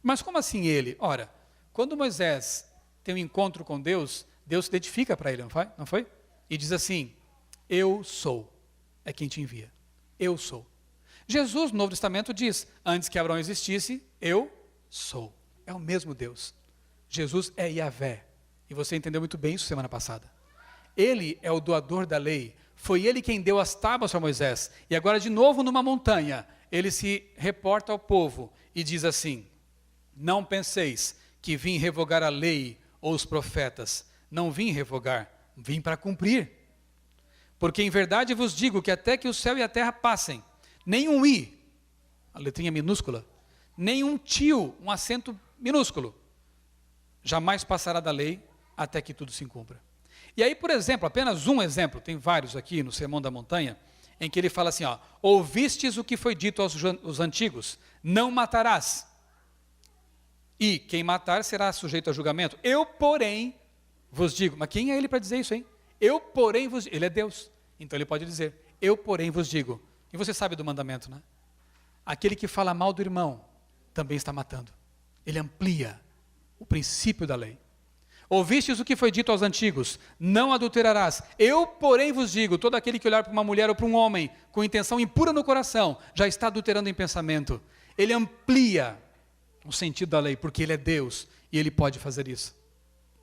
Mas como assim ele? Ora, quando Moisés tem um encontro com Deus, Deus se identifica para ele, não foi? E diz assim, eu sou, é quem te envia, eu sou. Jesus, no Novo Testamento, diz, antes que Abraão existisse, eu sou. É o mesmo Deus. Jesus é Yahvé. E você entendeu muito bem isso semana passada. Ele é o doador da lei. Foi ele quem deu as tábuas para Moisés. E agora, de novo, numa montanha, ele se reporta ao povo e diz assim, não penseis que vim revogar a lei ou os profetas. Não vim revogar, vim para cumprir. Porque em verdade vos digo que até que o céu e a terra passem, nem um i, a letrinha minúscula, nem um tio, um acento minúsculo, jamais passará da lei até que tudo se cumpra. E aí, por exemplo, apenas um exemplo, tem vários aqui no Sermão da Montanha, em que ele fala assim, ó, ouvistes o que foi dito aos antigos, não matarás, e quem matar será sujeito a julgamento. Eu, porém, vos digo, mas quem é ele para dizer isso, hein? Eu, porém, vos digo, ele é Deus, então ele pode dizer, eu, porém, vos digo, e você sabe do mandamento, né? Aquele que fala mal do irmão, também está matando. Ele amplia o princípio da lei. Ouvistes o que foi dito aos antigos, não adulterarás. Eu, porém, vos digo, todo aquele que olhar para uma mulher ou para um homem com intenção impura no coração, já está adulterando em pensamento. Ele amplia o sentido da lei, porque ele é Deus e ele pode fazer isso.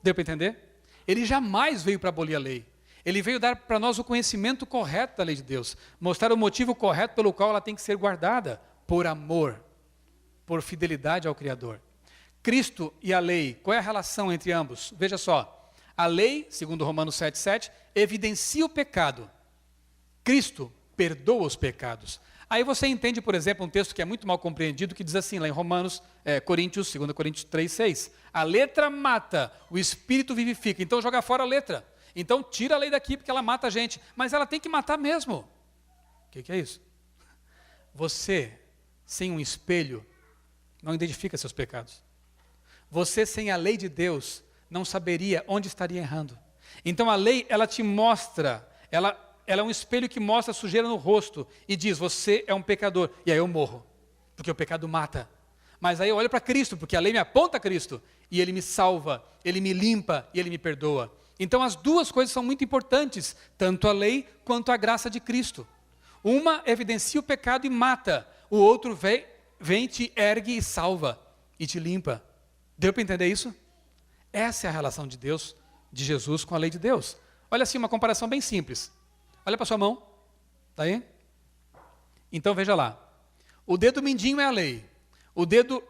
Deu para entender? Ele jamais veio para abolir a lei. Ele veio dar para nós o conhecimento correto da lei de Deus, mostrar o motivo correto pelo qual ela tem que ser guardada, por amor, por fidelidade ao Criador. Cristo e a lei, qual é a relação entre ambos? Veja só, a lei, segundo Romanos 7,7, evidencia o pecado. Cristo perdoa os pecados. Aí você entende, por exemplo, um texto que é muito mal compreendido, que diz assim, lá em Romanos, 2 Coríntios 3,6, a letra mata, o Espírito vivifica, então joga fora a letra. Então tira a lei daqui porque ela mata a gente, mas ela tem que matar mesmo. O que é isso? Você, sem um espelho, não identifica seus pecados. Você, sem a lei de Deus, não saberia onde estaria errando. Então a lei, ela te mostra, ela é um espelho que mostra a sujeira no rosto e diz, você é um pecador. E aí eu morro, porque o pecado mata. Mas aí eu olho para Cristo, porque a lei me aponta a Cristo, e Ele me salva, Ele me limpa e Ele me perdoa. Então as duas coisas são muito importantes, tanto a lei quanto a graça de Cristo. Uma evidencia o pecado e mata, o outro vem te ergue e salva, e te limpa. Deu para entender isso? Essa é a relação de Deus, de Jesus com a lei de Deus. Olha assim, uma comparação bem simples. Olha para sua mão, está aí? Então veja lá, o dedo mindinho é a lei, o dedo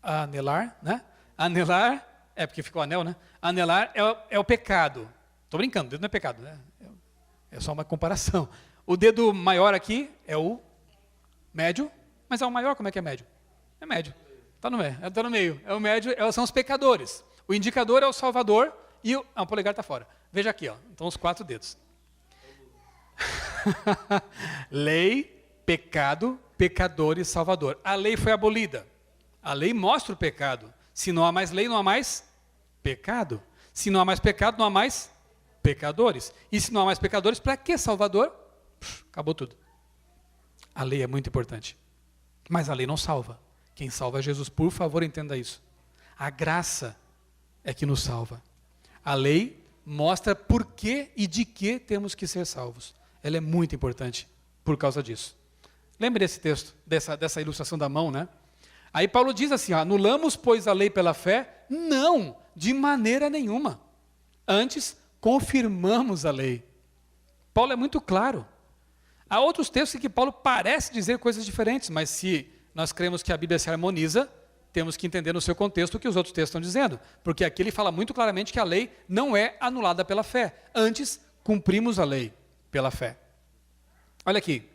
anelar, né? Anelar, porque ficou anel, né? Anelar é o pecado. Estou brincando, o dedo não é pecado, né? É só uma comparação. O dedo maior aqui é o médio, mas é o maior, como é que é médio? É médio, está no meio, está no meio. É o médio, são os pecadores. O indicador é o salvador e o polegar está fora. Veja aqui, ó, então os 4 dedos. Lei, pecado, pecador e salvador. A lei foi abolida. A lei mostra o pecado. Se não há mais lei, não há mais pecado. Se não há mais pecado, não há mais pecadores. E se não há mais pecadores, para que salvador? Acabou tudo. A lei é muito importante. Mas a lei não salva. Quem salva é Jesus. Por favor, entenda isso. A graça é que nos salva. A lei mostra por que e de que temos que ser salvos. Ela é muito importante por causa disso. Lembre desse texto, dessa ilustração da mão, né? Aí Paulo diz assim, anulamos, pois, a lei pela fé? Não, de maneira nenhuma. Antes, confirmamos a lei. Paulo é muito claro. Há outros textos em que Paulo parece dizer coisas diferentes, mas se nós cremos que a Bíblia se harmoniza, temos que entender no seu contexto o que os outros textos estão dizendo. Porque aqui ele fala muito claramente que a lei não é anulada pela fé. Antes, cumprimos a lei pela fé. Olha aqui,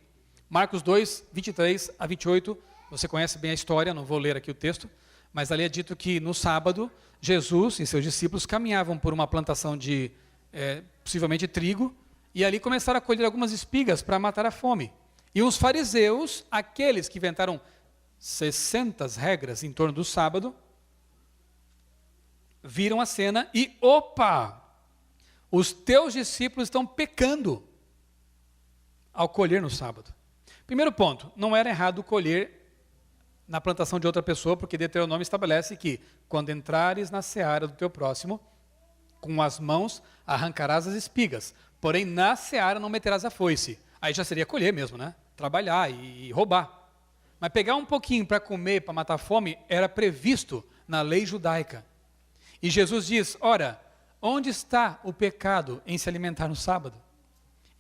Marcos 2, 23 a 28, você conhece bem a história, não vou ler aqui o texto, mas ali é dito que no sábado, Jesus e seus discípulos caminhavam por uma plantação de, possivelmente, trigo, e ali começaram a colher algumas espigas para matar a fome. E os fariseus, aqueles que inventaram 60 regras em torno do sábado, viram a cena e, opa, os teus discípulos estão pecando ao colher no sábado. Primeiro ponto, não era errado colher na plantação de outra pessoa, porque Deuteronômio estabelece que quando entrares na seara do teu próximo, com as mãos arrancarás as espigas, porém na seara não meterás a foice. Aí já seria colher mesmo, né? trabalhar e roubar. Mas pegar um pouquinho para comer, para matar a fome, era previsto na lei judaica. E Jesus diz, ora, onde está o pecado em se alimentar no sábado?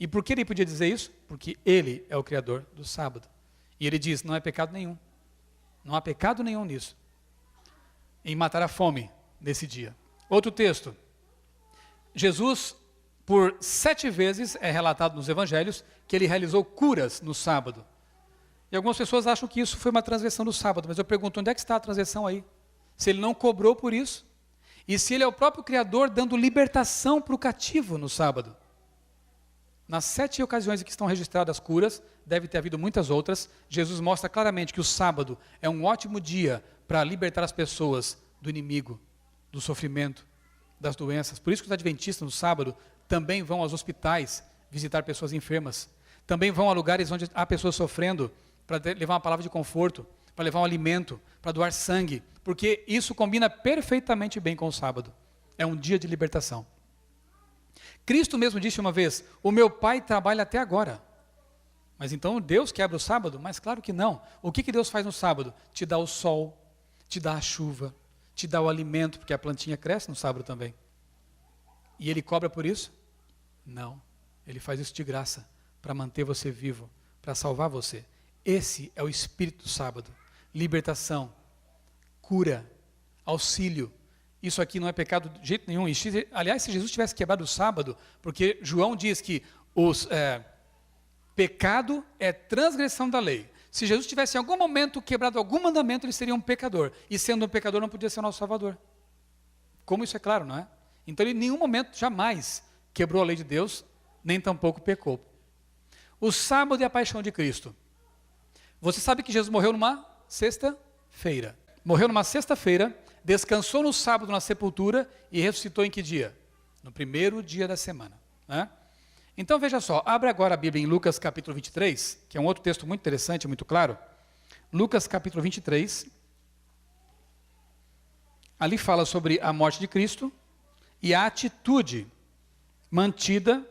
E por que ele podia dizer isso? Porque ele é o Criador do sábado. E ele diz, não é pecado nenhum. Não há pecado nenhum nisso. Em matar a fome nesse dia. Outro texto. Jesus, por 7 vezes, é relatado nos evangelhos, que ele realizou curas no sábado. E algumas pessoas acham que isso foi uma transgressão do sábado, mas eu pergunto, onde é que está a transgressão aí? Se ele não cobrou por isso, e se ele é o próprio Criador dando libertação para o cativo no sábado. Nas 7 ocasiões em que estão registradas curas, deve ter havido muitas outras, Jesus mostra claramente que o sábado é um ótimo dia para libertar as pessoas do inimigo, do sofrimento, das doenças. Por isso que os adventistas no sábado também vão aos hospitais visitar pessoas enfermas. Também vão a lugares onde há pessoas sofrendo para levar uma palavra de conforto, para levar um alimento, para doar sangue, porque isso combina perfeitamente bem com o sábado. É um dia de libertação. Cristo mesmo disse uma vez, o meu Pai trabalha até agora. Mas então Deus quebra o sábado? Mas claro que não. O que Deus faz no sábado? Te dá o sol, te dá a chuva, te dá o alimento, porque a plantinha cresce no sábado também. E Ele cobra por isso? Não. Ele faz isso de graça, para manter você vivo, para salvar você. Esse é o espírito do sábado. Libertação, cura, auxílio. Isso aqui não é pecado de jeito nenhum. Aliás, se Jesus tivesse quebrado o sábado, porque João diz que pecado é transgressão da lei. Se Jesus tivesse em algum momento quebrado algum mandamento, ele seria um pecador. E sendo um pecador, não podia ser o nosso Salvador. Como isso é claro, não é? Então ele em nenhum momento, jamais, quebrou a lei de Deus, nem tampouco pecou. O sábado e a paixão de Cristo. Você sabe que Jesus morreu numa sexta-feira. Morreu numa sexta-feira, descansou no sábado na sepultura e ressuscitou em que dia? No primeiro dia da semana. Né? Então veja só, abre agora a Bíblia em Lucas capítulo 23, que é um outro texto muito interessante, muito claro. Lucas capítulo 23. Ali fala sobre a morte de Cristo e a atitude mantida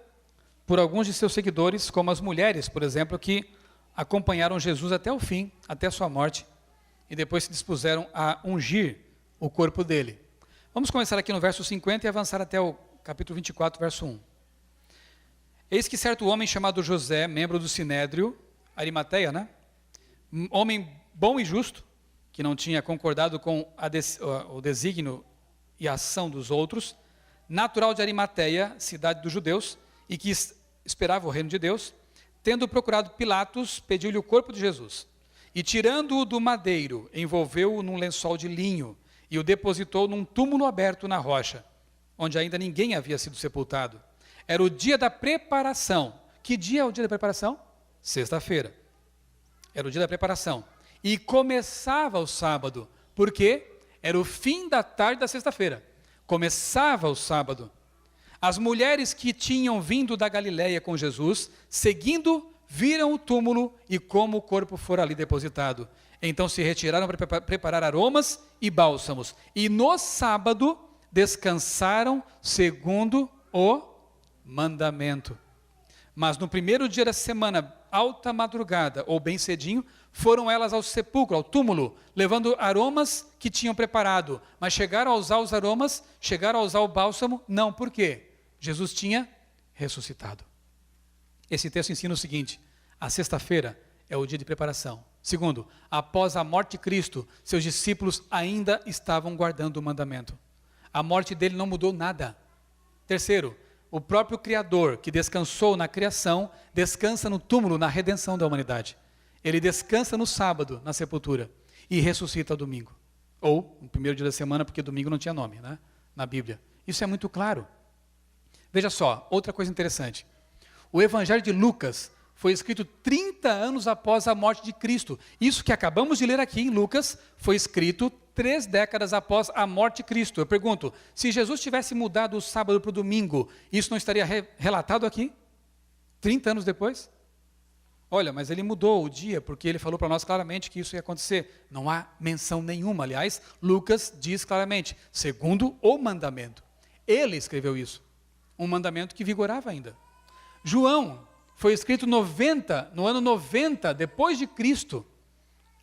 por alguns de seus seguidores, como as mulheres, por exemplo, que acompanharam Jesus até o fim, até a sua morte, e depois se dispuseram a ungir o corpo dele. Vamos começar aqui no verso 50 e avançar até o capítulo 24, verso 1. Eis que certo homem chamado José, membro do Sinédrio, Arimateia, né? Homem bom e justo, que não tinha concordado com o desígnio e a ação dos outros, natural de Arimateia, cidade dos judeus, e que esperava o reino de Deus, tendo procurado Pilatos, pediu-lhe o corpo de Jesus. E tirando-o do madeiro, envolveu-o num lençol de linho e o depositou num túmulo aberto na rocha, onde ainda ninguém havia sido sepultado. Era o dia da preparação. Que dia é o dia da preparação? Sexta-feira. Era o dia da preparação. E começava o sábado, porque era o fim da tarde da sexta-feira. Começava o sábado. As mulheres que tinham vindo da Galiléia com Jesus, seguindo, viram o túmulo e como o corpo fora ali depositado. Então se retiraram para preparar aromas e bálsamos. E no sábado descansaram segundo o mandamento. Mas no primeiro dia da semana, alta madrugada ou bem cedinho, foram elas ao sepulcro, ao túmulo, levando aromas que tinham preparado. Mas chegaram a usar os aromas, chegaram a usar o bálsamo? Não, por quê? Jesus tinha ressuscitado. Esse texto ensina o seguinte: a sexta-feira é o dia de preparação. Segundo, após a morte de Cristo, seus discípulos ainda estavam guardando o mandamento. A morte dele não mudou nada. Terceiro, o próprio Criador, que descansou na criação, descansa no túmulo, na redenção da humanidade. Ele descansa no sábado, na sepultura, e ressuscita ao domingo. Ou no primeiro dia da semana, porque domingo não tinha nome, né, na Bíblia. Isso é muito claro. Veja só, outra coisa interessante. O Evangelho de Lucas foi escrito 30 anos após a morte de Cristo. Isso que acabamos de ler aqui em Lucas foi escrito 3 décadas após a morte de Cristo. Eu pergunto, se Jesus tivesse mudado o sábado para o domingo, isso não estaria relatado aqui? 30 anos depois? Olha, mas ele mudou o dia, porque ele falou para nós claramente que isso ia acontecer. Não há menção nenhuma, aliás, Lucas diz claramente, segundo o mandamento. Ele escreveu isso, um mandamento que vigorava ainda. João foi escrito no ano 90 depois de Cristo,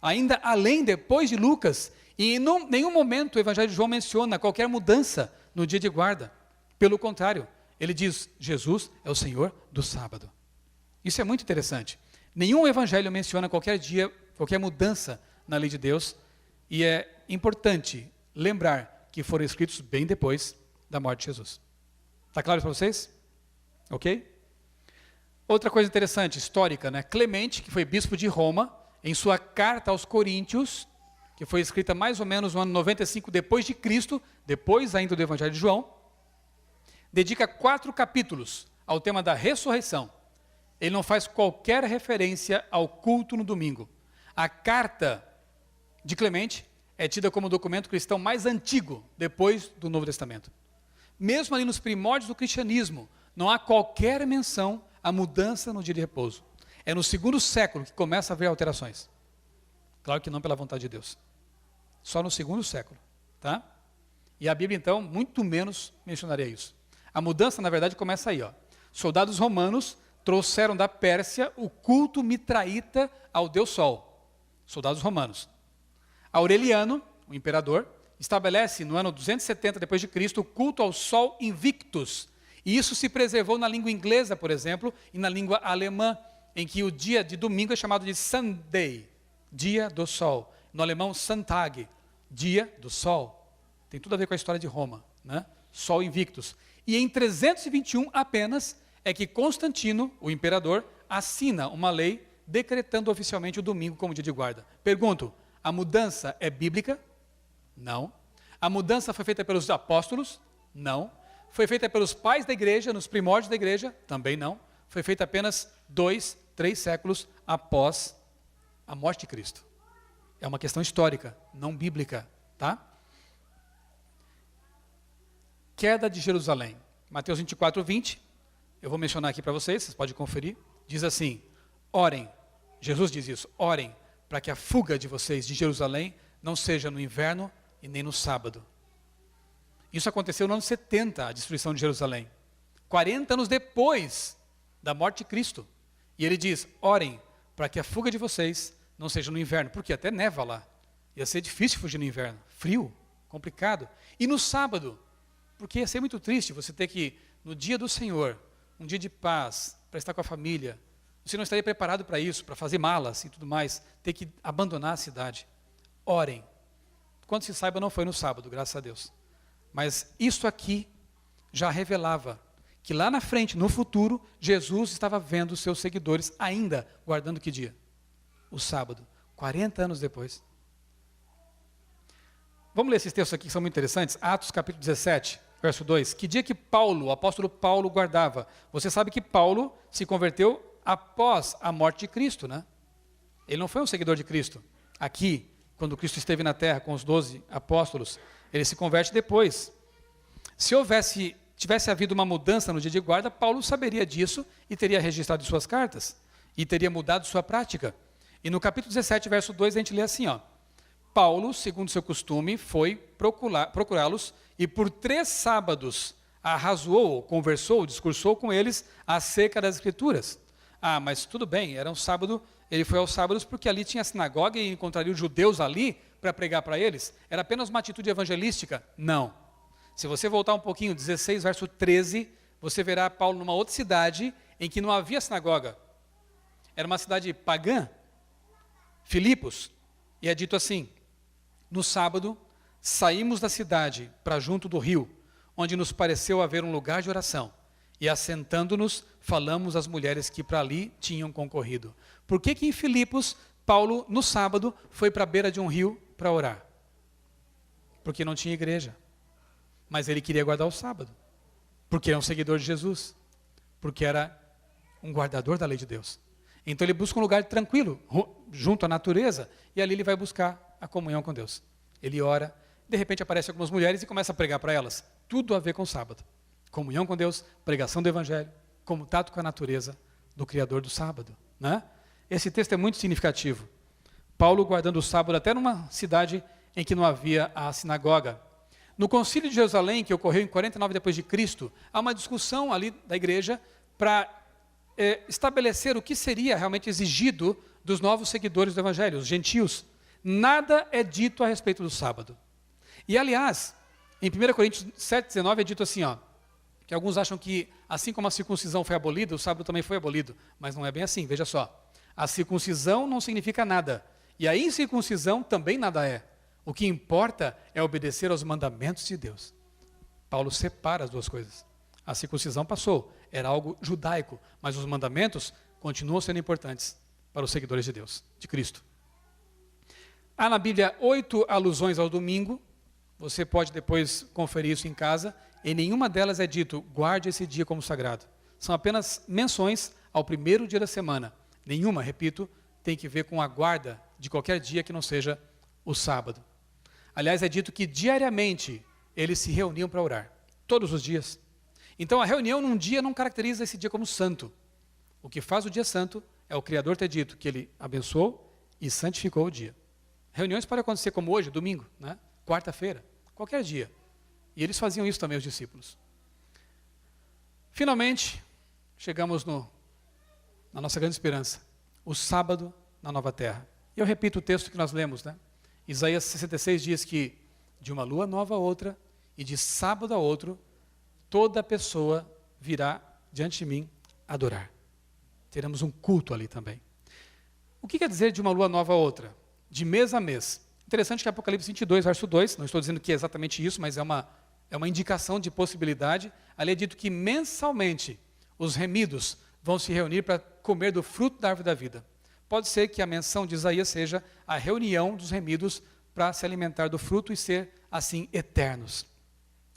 ainda além depois de Lucas, e em nenhum momento o Evangelho de João menciona qualquer mudança no dia de guarda. Pelo contrário, ele diz, Jesus é o Senhor do sábado. Isso é muito interessante. Nenhum evangelho menciona qualquer dia, qualquer mudança na lei de Deus, e é importante lembrar que foram escritos bem depois da morte de Jesus. Está claro para vocês? Ok? Outra coisa interessante, histórica, né? Clemente, que foi bispo de Roma, em sua carta aos Coríntios, que foi escrita mais ou menos no ano 95 depois de Cristo, depois ainda do Evangelho de João, dedica 4 capítulos ao tema da ressurreição. Ele não faz qualquer referência ao culto no domingo. A carta de Clemente é tida como o documento cristão mais antigo depois do Novo Testamento. Mesmo ali nos primórdios do cristianismo, não há qualquer menção à mudança no dia de repouso. É no 2º século que começa a haver alterações. Claro que não pela vontade de Deus. Só no 2º século, tá? E a Bíblia, então, muito menos mencionaria isso. A mudança, na verdade, começa aí, ó. Soldados romanos trouxeram da Pérsia o culto mitraíta ao deus Sol. Soldados romanos. Aureliano, o imperador, estabelece no ano 270 depois de Cristo o culto ao Sol Invictus. E isso se preservou na língua inglesa, por exemplo, e na língua alemã, em que o dia de domingo é chamado de Sunday, dia do sol. No alemão, Sonntag, dia do sol. Tem tudo a ver com a história de Roma, né? Sol Invictus. E em 321 apenas é que Constantino, o imperador, assina uma lei decretando oficialmente o domingo como dia de guarda. Pergunto, a mudança é bíblica? Não. A mudança foi feita pelos apóstolos? Não. Foi feita pelos pais da igreja, nos primórdios da igreja? Também não. Foi feita apenas 2, 3 séculos após a morte de Cristo. É uma questão histórica, não bíblica, tá? Queda de Jerusalém. Mateus 24, 20. Eu vou mencionar aqui para vocês podem conferir. Diz assim, orem, Jesus diz isso, orem para que a fuga de vocês de Jerusalém não seja no inverno e nem no sábado. Isso aconteceu no ano 70, a destruição de Jerusalém. 40 anos depois da morte de Cristo. E ele diz, orem para que a fuga de vocês não seja no inverno, porque até neva lá. Ia ser difícil fugir no inverno, frio, complicado. E no sábado, porque ia ser muito triste você ter que, no dia do Senhor, um dia de paz, para estar com a família, você não estaria preparado para isso, para fazer malas e tudo mais, ter que abandonar a cidade. Orem. Quando se saiba, não foi no sábado, graças a Deus. Mas isso aqui já revelava que lá na frente, no futuro, Jesus estava vendo os seus seguidores ainda guardando que dia? O sábado, 40 anos depois. Vamos ler esses textos aqui que são muito interessantes. Atos capítulo 17, verso 2. Que dia que Paulo, o apóstolo Paulo, guardava? Você sabe que Paulo se converteu após a morte de Cristo, né? Ele não foi um seguidor de Cristo. Aqui, quando Cristo esteve na terra com os 12 apóstolos, ele se converte depois. Se tivesse havido uma mudança no dia de guarda, Paulo saberia disso e teria registrado suas cartas e teria mudado sua prática. E no capítulo 17, verso 2, a gente lê assim, ó. Paulo, segundo seu costume, foi procurá-los e por 3 sábados arrazoou, conversou, discursou com eles acerca das Escrituras. Ah, mas tudo bem, era um sábado, ele foi aos sábados porque ali tinha sinagoga e encontraria os judeus ali para pregar para eles. Era apenas uma atitude evangelística? Não. Se você voltar um pouquinho, 16, verso 13, você verá Paulo numa outra cidade em que não havia sinagoga. Era uma cidade pagã, Filipos, e é dito assim, no sábado, saímos da cidade para junto do rio, onde nos pareceu haver um lugar de oração, e assentando-nos, falamos às mulheres que para ali tinham concorrido. Por que em Filipos, Paulo, no sábado, foi para a beira de um rio para orar? Porque não tinha igreja. Mas ele queria guardar o sábado, porque era um seguidor de Jesus, porque era um guardador da lei de Deus. Então ele busca um lugar tranquilo, junto à natureza, e ali ele vai buscar a comunhão com Deus. Ele ora, de repente aparecem algumas mulheres e começa a pregar para elas. Tudo a ver com o sábado. Comunhão com Deus, pregação do Evangelho, contato com a natureza do Criador do sábado, né? Esse texto é muito significativo. Paulo guardando o sábado até numa cidade em que não havia a sinagoga. No concílio de Jerusalém, que ocorreu em 49 depois de Cristo, há uma discussão ali da igreja para estabelecer o que seria realmente exigido dos novos seguidores do Evangelho, os gentios. Nada é dito a respeito do sábado. E, aliás, em 1 Coríntios 7,19 é dito assim, que alguns acham que, assim como a circuncisão foi abolida, o sábado também foi abolido. Mas não é bem assim, veja só. A circuncisão não significa nada. E a incircuncisão também nada é. O que importa é obedecer aos mandamentos de Deus. Paulo separa as duas coisas. A circuncisão passou, era algo judaico, mas os mandamentos continuam sendo importantes para os seguidores de Deus, de Cristo. Há na Bíblia 8 alusões ao domingo, você pode depois conferir isso em casa, em nenhuma delas é dito, guarde esse dia como sagrado. São apenas menções ao primeiro dia da semana. Nenhuma, repito, tem que ver com a guarda de qualquer dia que não seja o sábado. Aliás, é dito que diariamente eles se reuniam para orar, todos os dias. Então a reunião num dia não caracteriza esse dia como santo. O que faz o dia santo é o Criador ter dito que ele abençoou e santificou o dia. Reuniões podem acontecer como hoje, domingo, quarta-feira, qualquer dia. E eles faziam isso também, os discípulos. Finalmente, chegamos na nossa grande esperança, o sábado na nova terra. E eu repito o texto que nós lemos, Isaías 66 diz que de uma lua nova a outra e de sábado a outro, toda pessoa virá diante de mim adorar. Teremos um culto ali também. O que quer dizer de uma lua nova a outra? De mês a mês. Interessante que Apocalipse 22, verso 2, não estou dizendo que é exatamente isso, mas é uma indicação de possibilidade. Ali é dito que mensalmente os remidos vão se reunir para comer do fruto da árvore da vida. Pode ser que a menção de Isaías seja a reunião dos remidos para se alimentar do fruto e ser, assim, eternos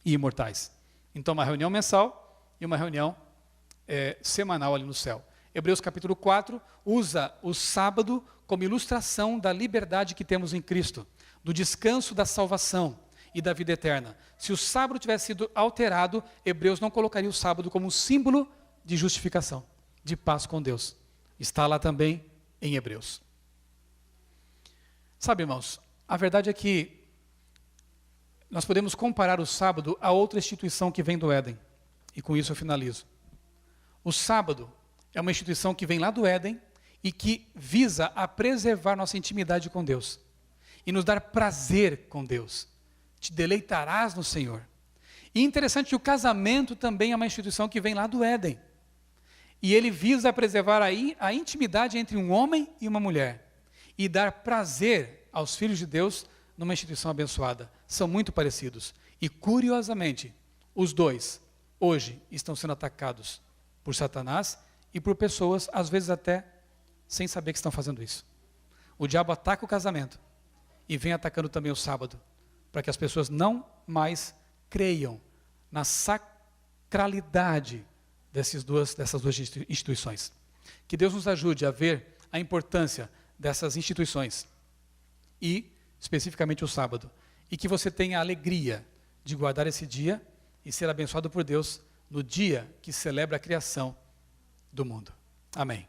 e imortais. Então, uma reunião mensal e uma reunião semanal ali no céu. Hebreus capítulo 4 usa o sábado como ilustração da liberdade que temos em Cristo, do descanso da salvação e da vida eterna. Se o sábado tivesse sido alterado, Hebreus não colocaria o sábado como um símbolo de justificação, de paz com Deus. Está lá também em Hebreus. Sabe, irmãos, a verdade é que nós podemos comparar o sábado a outra instituição que vem do Éden. E com isso eu finalizo. O sábado é uma instituição que vem lá do Éden e que visa a preservar nossa intimidade com Deus e nos dar prazer com Deus. Te deleitarás no Senhor. E interessante que o casamento também é uma instituição que vem lá do Éden. E ele visa preservar a intimidade entre um homem e uma mulher e dar prazer aos filhos de Deus numa instituição abençoada. São muito parecidos. E, curiosamente, os dois, hoje, estão sendo atacados por Satanás e por pessoas, às vezes até, sem saber que estão fazendo isso. O diabo ataca o casamento e vem atacando também o sábado, para que as pessoas não mais creiam na sacralidade dessas duas instituições. Que Deus nos ajude a ver a importância dessas instituições e, especificamente, o sábado. E que você tenha a alegria de guardar esse dia e ser abençoado por Deus no dia que celebra a criação do mundo. Amém.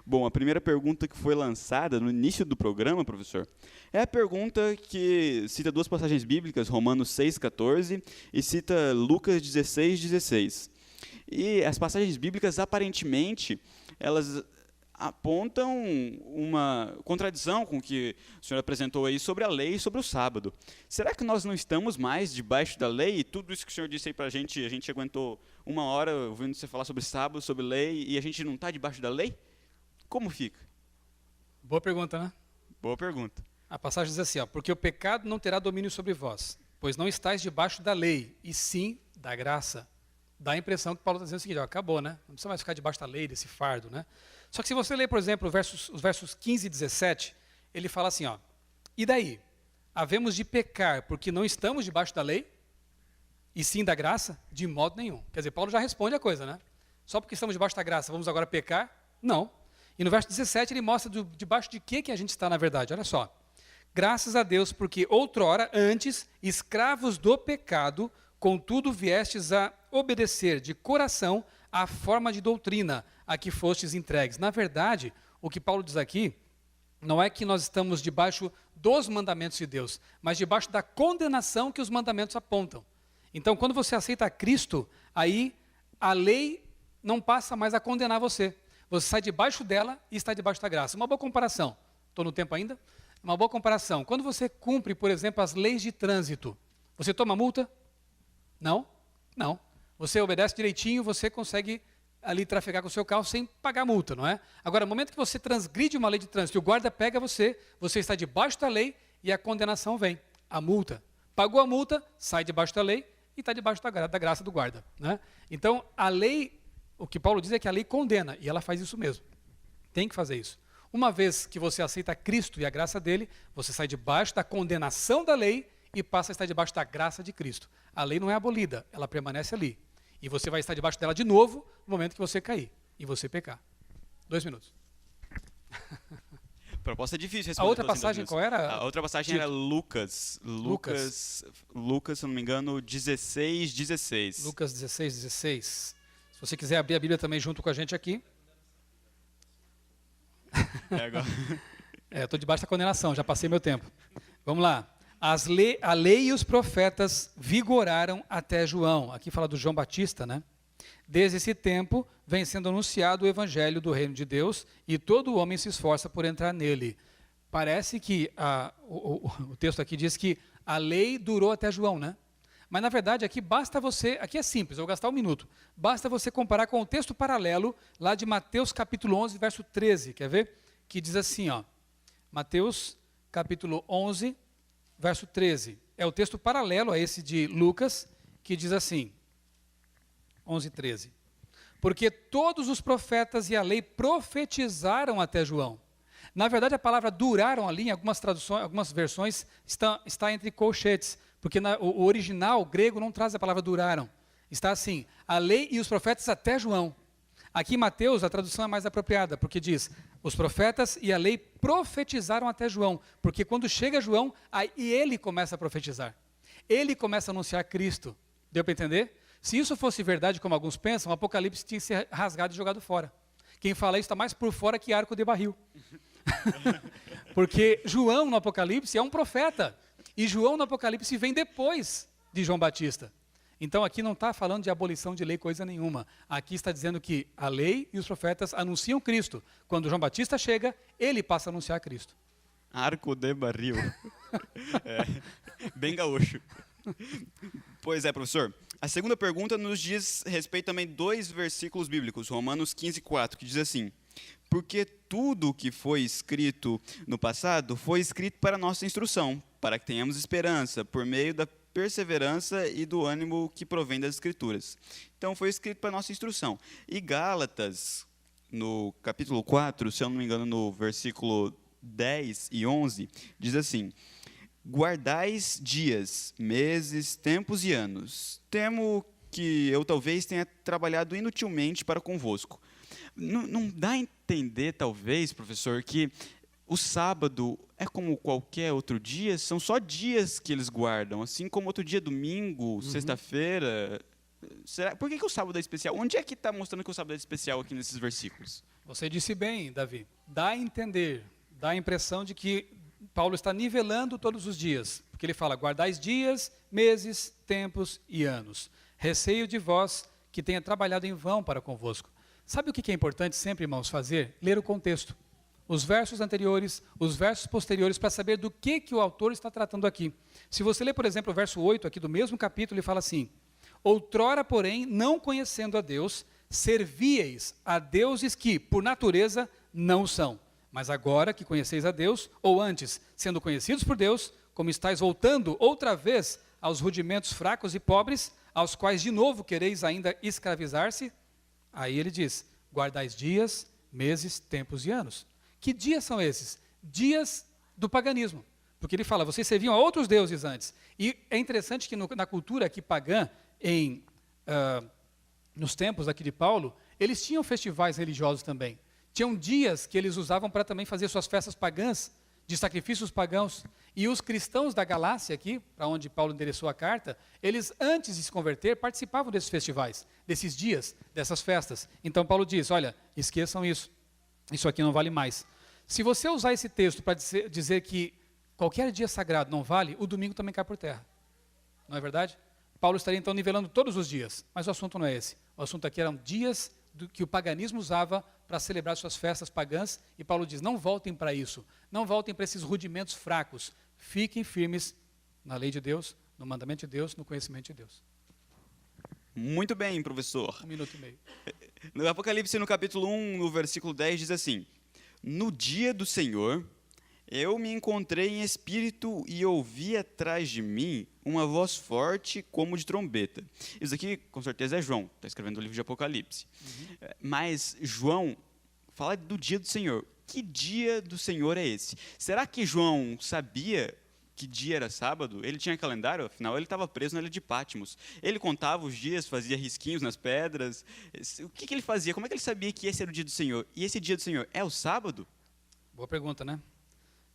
Bom, a primeira pergunta que foi lançada no início do programa, professor, é a pergunta que cita duas passagens bíblicas, Romanos 6,14 e cita Lucas 16,16. E as passagens bíblicas, aparentemente, elas apontam uma contradição com o que o senhor apresentou aí sobre a lei e sobre o sábado. Será que nós não estamos mais debaixo da lei? E tudo isso que o senhor disse aí para a gente aguentou 1 hora ouvindo você falar sobre sábado, sobre lei, e a gente não está debaixo da lei? Como fica? Boa pergunta, né? Boa pergunta. A passagem diz assim, porque o pecado não terá domínio sobre vós, pois não estáis debaixo da lei, e sim da graça. Dá a impressão que Paulo está dizendo o seguinte, acabou, né? Não precisa mais ficar debaixo da lei, desse fardo, né? Só que se você ler, por exemplo, os versos 15 e 17, ele fala assim, e daí? Havemos de pecar porque não estamos debaixo da lei? E sim da graça? De modo nenhum. Quer dizer, Paulo já responde a coisa, né? Só porque estamos debaixo da graça, vamos agora pecar? Não. E no verso 17 ele mostra debaixo de que a gente está na verdade. Olha só. Graças a Deus, porque outrora, antes, escravos do pecado, contudo viestes a obedecer de coração à forma de doutrina a que fostes entregues. Na verdade, o que Paulo diz aqui, não é que nós estamos debaixo dos mandamentos de Deus, mas debaixo da condenação que os mandamentos apontam. Então, quando você aceita Cristo, aí a lei não passa mais a condenar você. Você sai debaixo dela e está debaixo da graça. Uma boa comparação. Estou no tempo ainda? Uma boa comparação. Quando você cumpre, por exemplo, as leis de trânsito, você toma multa? Não? Não. Você obedece direitinho, você consegue ali trafegar com o seu carro sem pagar multa, não é? Agora, no momento que você transgride uma lei de trânsito e o guarda pega você, você está debaixo da lei e a condenação vem, a multa. Pagou a multa, sai debaixo da lei e está debaixo da graça do guarda, né? Então, a lei, o que Paulo diz é que a lei condena, e ela faz isso mesmo. Tem que fazer isso. Uma vez que você aceita Cristo e a graça dele, você sai debaixo da condenação da lei e passa a estar debaixo da graça de Cristo. A lei não é abolida, ela permanece ali. E você vai estar debaixo dela de novo no momento que você cair e você pecar. 2 minutos. A proposta é difícil responder. A outra passagem qual era? A outra passagem era Lucas, se não me engano, 16:16. Lucas 16:16. Se você quiser abrir a Bíblia também junto com a gente aqui. Estou debaixo da condenação, já passei meu tempo. Vamos lá. A lei e os profetas vigoraram até João. Aqui fala do João Batista, né? Desde esse tempo vem sendo anunciado o evangelho do reino de Deus e todo homem se esforça por entrar nele. Parece que o texto aqui diz que a lei durou até João, né? Mas na verdade aqui basta você, aqui é simples, eu vou gastar 1 minuto. Basta você comparar com o texto paralelo lá de Mateus capítulo 11, verso 13, quer ver? Que diz assim, ó. Mateus capítulo 11, verso 13. É o texto paralelo a esse de Lucas, que diz assim, 11:13. Porque todos os profetas e a lei profetizaram até João. Na verdade, a palavra duraram ali, em algumas traduções, algumas versões, está entre colchetes, porque o original grego não traz a palavra duraram. Está assim, a lei e os profetas até João. Aqui em Mateus, a tradução é mais apropriada, porque diz, os profetas e a lei profetizaram até João, porque quando chega João, aí ele começa a profetizar. Ele começa a anunciar Cristo. Deu para entender? Se isso fosse verdade, como alguns pensam, o Apocalipse tinha que ser rasgado e jogado fora. Quem fala isso está mais por fora que arco de barril. Porque João no Apocalipse é um profeta. E João no Apocalipse vem depois de João Batista. Então aqui não está falando de abolição de lei coisa nenhuma. Aqui está dizendo que a lei e os profetas anunciam Cristo. Quando João Batista chega, ele passa a anunciar Cristo. Arco de barril. Bem gaúcho. Pois é, professor. A segunda pergunta nos diz respeito também 2 versículos bíblicos, Romanos 15:4, que diz assim: porque tudo o que foi escrito no passado foi escrito para nossa instrução, para que tenhamos esperança por meio da perseverança e do ânimo que provém das Escrituras. Então, foi escrito para nossa instrução. E Gálatas, no capítulo 4, se eu não me engano, no versículo 10 e 11, diz assim: guardais dias, meses, tempos e anos. Temo que eu talvez tenha trabalhado inutilmente para convosco. Não dá a entender, talvez, professor, que o sábado é como qualquer outro dia? São só dias que eles guardam, assim como outro dia, domingo, sexta-feira. Por que o sábado é especial? Onde é que está mostrando que o sábado é especial aqui nesses versículos? Você disse bem, Davi. Dá a entender, dá a impressão de que Paulo está nivelando todos os dias. Porque ele fala, guardais dias, meses, tempos e anos. Receio de vós que tenha trabalhado em vão para convosco. Sabe o que é importante sempre, irmãos, fazer? Ler o contexto. Os versos anteriores, os versos posteriores, para saber do que o autor está tratando aqui. Se você ler, por exemplo, o verso 8 aqui do mesmo capítulo, ele fala assim: outrora, porém, não conhecendo a Deus, servíeis a deuses que, por natureza, não são. Mas agora que conheceis a Deus, ou antes, sendo conhecidos por Deus, como estáis voltando outra vez aos rudimentos fracos e pobres, aos quais de novo quereis ainda escravizar-se, aí ele diz, guardais dias, meses, tempos e anos. Que dias são esses? Dias do paganismo. Porque ele fala, vocês serviam a outros deuses antes. E é interessante que na cultura aqui pagã, nos tempos aqui de Paulo, eles tinham festivais religiosos também. Tinham dias que eles usavam para também fazer suas festas pagãs, de sacrifícios pagãos. E os cristãos da Galácia aqui, para onde Paulo endereçou a carta, eles antes de se converter participavam desses festivais, desses dias, dessas festas. Então Paulo diz, olha, esqueçam isso. Isso aqui não vale mais. Se você usar esse texto para dizer que qualquer dia sagrado não vale, o domingo também cai por terra. Não é verdade? Paulo estaria então nivelando todos os dias, mas o assunto não é esse. O assunto aqui eram dias que o paganismo usava para celebrar suas festas pagãs, e Paulo diz, não voltem para isso, não voltem para esses rudimentos fracos, fiquem firmes na lei de Deus, no mandamento de Deus, no conhecimento de Deus. Muito bem, professor. 1 minuto e meio. No Apocalipse, no capítulo 1, no versículo 10, diz assim: no dia do Senhor, eu me encontrei em espírito e ouvi atrás de mim uma voz forte como de trombeta. Isso aqui, com certeza, é João, está escrevendo o livro de Apocalipse. Mas João fala do dia do Senhor. Que dia do Senhor é esse? Será que João sabia que dia era sábado? Ele tinha calendário, afinal ele estava preso na ilha de Patmos. Ele contava os dias, fazia risquinhos nas pedras. O que ele fazia? Como é que ele sabia que esse era o dia do Senhor? E esse dia do Senhor é o sábado? Boa pergunta, né?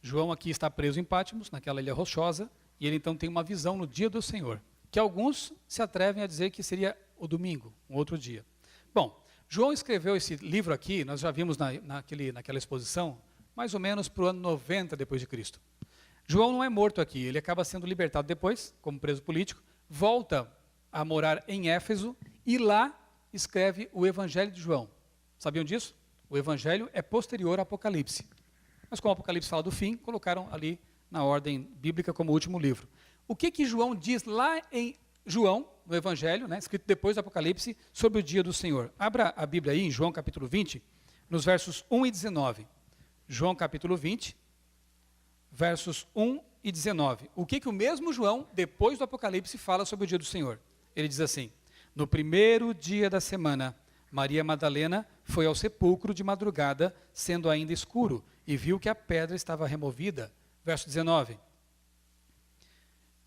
João aqui está preso em Patmos, naquela ilha rochosa, e ele então tem uma visão no dia do Senhor, que alguns se atrevem a dizer que seria o domingo, um outro dia. Bom, João escreveu esse livro aqui, nós já vimos naquela exposição, mais ou menos para o ano 90 depois de Cristo. João não é morto aqui, ele acaba sendo libertado depois, como preso político, volta a morar em Éfeso e lá escreve o Evangelho de João. Sabiam disso? O Evangelho é posterior ao Apocalipse. Mas como o Apocalipse fala do fim, colocaram ali na ordem bíblica como último livro. O que João diz lá em João, no Evangelho, né, escrito depois do Apocalipse, sobre o dia do Senhor? Abra a Bíblia aí em João capítulo 20, nos versos 1 e 19. João capítulo 20, versos 1 e 19. O que o mesmo João, depois do Apocalipse, fala sobre o dia do Senhor? Ele diz assim: no primeiro dia da semana, Maria Madalena foi ao sepulcro de madrugada, sendo ainda escuro, e viu que a pedra estava removida. Verso 19.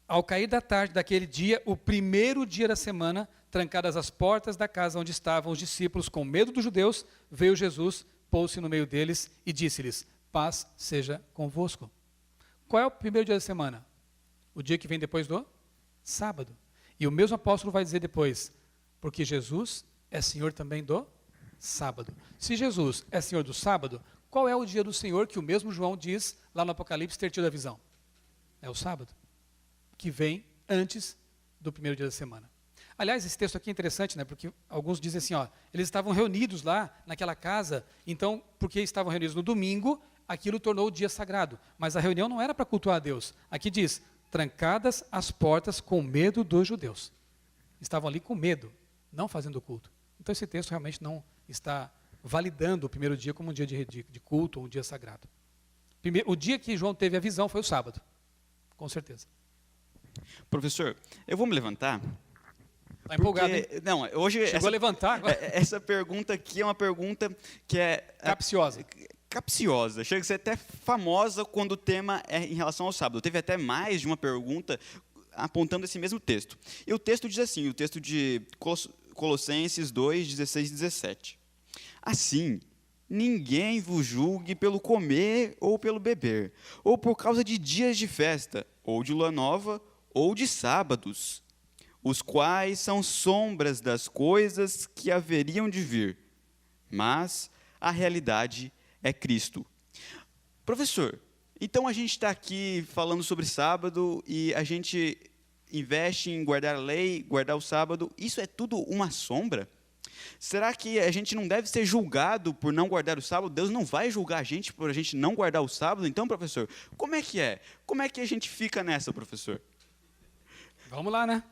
Ao cair da tarde daquele dia, o primeiro dia da semana, trancadas as portas da casa onde estavam os discípulos, com medo dos judeus, veio Jesus, pôs-se no meio deles e disse-lhes: paz seja convosco. Qual é o primeiro dia da semana? O dia que vem depois do sábado. E o mesmo apóstolo vai dizer depois: porque Jesus é Senhor também do sábado. Se Jesus é Senhor do sábado, qual é o dia do Senhor que o mesmo João diz lá no Apocalipse ter tido a visão? É o sábado, que vem antes do primeiro dia da semana. Aliás, esse texto aqui é interessante, né? Porque alguns dizem assim, ó, eles estavam reunidos lá naquela casa, então, porque estavam reunidos no domingo, aquilo tornou o dia sagrado. Mas a reunião não era para cultuar a Deus. Aqui diz, trancadas as portas com medo dos judeus. Estavam ali com medo, não fazendo culto. Então esse texto realmente não está validando o primeiro dia como um dia de culto ou um dia sagrado. O dia que João teve a visão foi o sábado, com certeza. Professor, eu vou me levantar. Está empolgado, hein? Não, hoje Chegou a levantar agora. Essa pergunta aqui é uma pergunta que é Capciosa. Capciosa. Chega a ser até famosa quando o tema é em relação ao sábado. Teve até mais de uma pergunta apontando esse mesmo texto. E o texto diz assim, o texto de Colossenses 2, 16 e 17. Assim, ninguém vos julgue pelo comer ou pelo beber, ou por causa de dias de festa, ou de lua nova, ou de sábados, os quais são sombras das coisas que haveriam de vir. Mas a realidade é Cristo. Professor, então a gente está aqui falando sobre sábado e a gente investe em guardar a lei, guardar o sábado. Isso é tudo uma sombra? Será que a gente não deve ser julgado por não guardar o sábado? Deus não vai julgar a gente por a gente não guardar o sábado? Então, professor, como é que é? Como é que a gente fica nessa, professor? Vamos lá, né?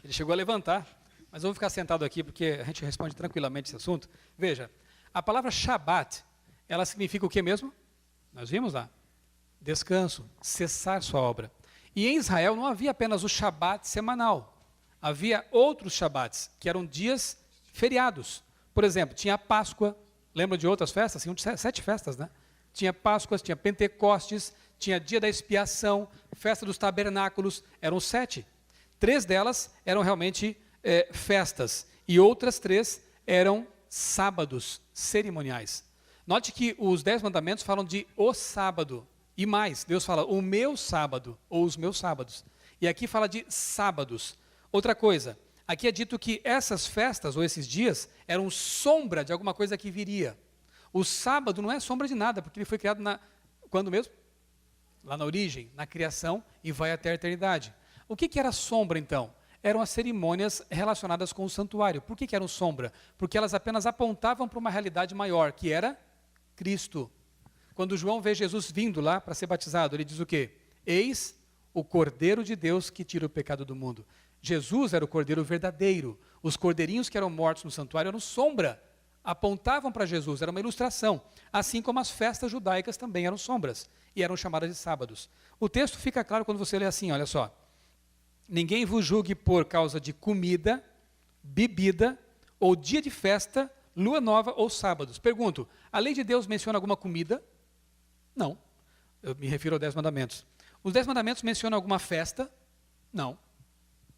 Ele chegou a levantar, mas eu vou ficar sentado aqui porque a gente responde tranquilamente esse assunto. Veja, a palavra Shabat, ela significa o que mesmo? Nós vimos lá. Descanso, cessar sua obra. E em Israel não havia apenas o Shabat semanal. Havia outros Shabats, que eram dias feriados. Por exemplo, tinha a Páscoa. Lembra de outras festas? Tinham 7 festas, né? Tinha Páscoas, tinha Pentecostes, tinha Dia da Expiação, Festa dos Tabernáculos. Eram 7. 3 delas eram realmente festas. E outras 3 eram sábados cerimoniais. Note que os 10 mandamentos falam de o sábado. E mais, Deus fala o meu sábado, ou os meus sábados. E aqui fala de sábados. Outra coisa, aqui é dito que essas festas, ou esses dias, eram sombra de alguma coisa que viria. O sábado não é sombra de nada, porque ele foi criado quando mesmo? Lá na origem, na criação, e vai até a eternidade. O que era sombra, então? eram as cerimônias relacionadas com o santuário. Por que eram sombra? Porque elas apenas apontavam para uma realidade maior, que era Cristo. Quando João vê Jesus vindo lá para ser batizado, ele diz o quê? Eis o Cordeiro de Deus que tira o pecado do mundo. Jesus era o Cordeiro verdadeiro. Os cordeirinhos que eram mortos no santuário eram sombra, apontavam para Jesus, era uma ilustração. Assim como as festas judaicas também eram sombras e eram chamadas de sábados. O texto fica claro quando você lê assim, olha só. Ninguém vos julgue por causa de comida, bebida, ou dia de festa, lua nova ou sábados. Pergunto, a lei de Deus menciona alguma comida? Não. Eu me refiro aos 10 mandamentos. Os 10 mandamentos mencionam alguma festa? Não.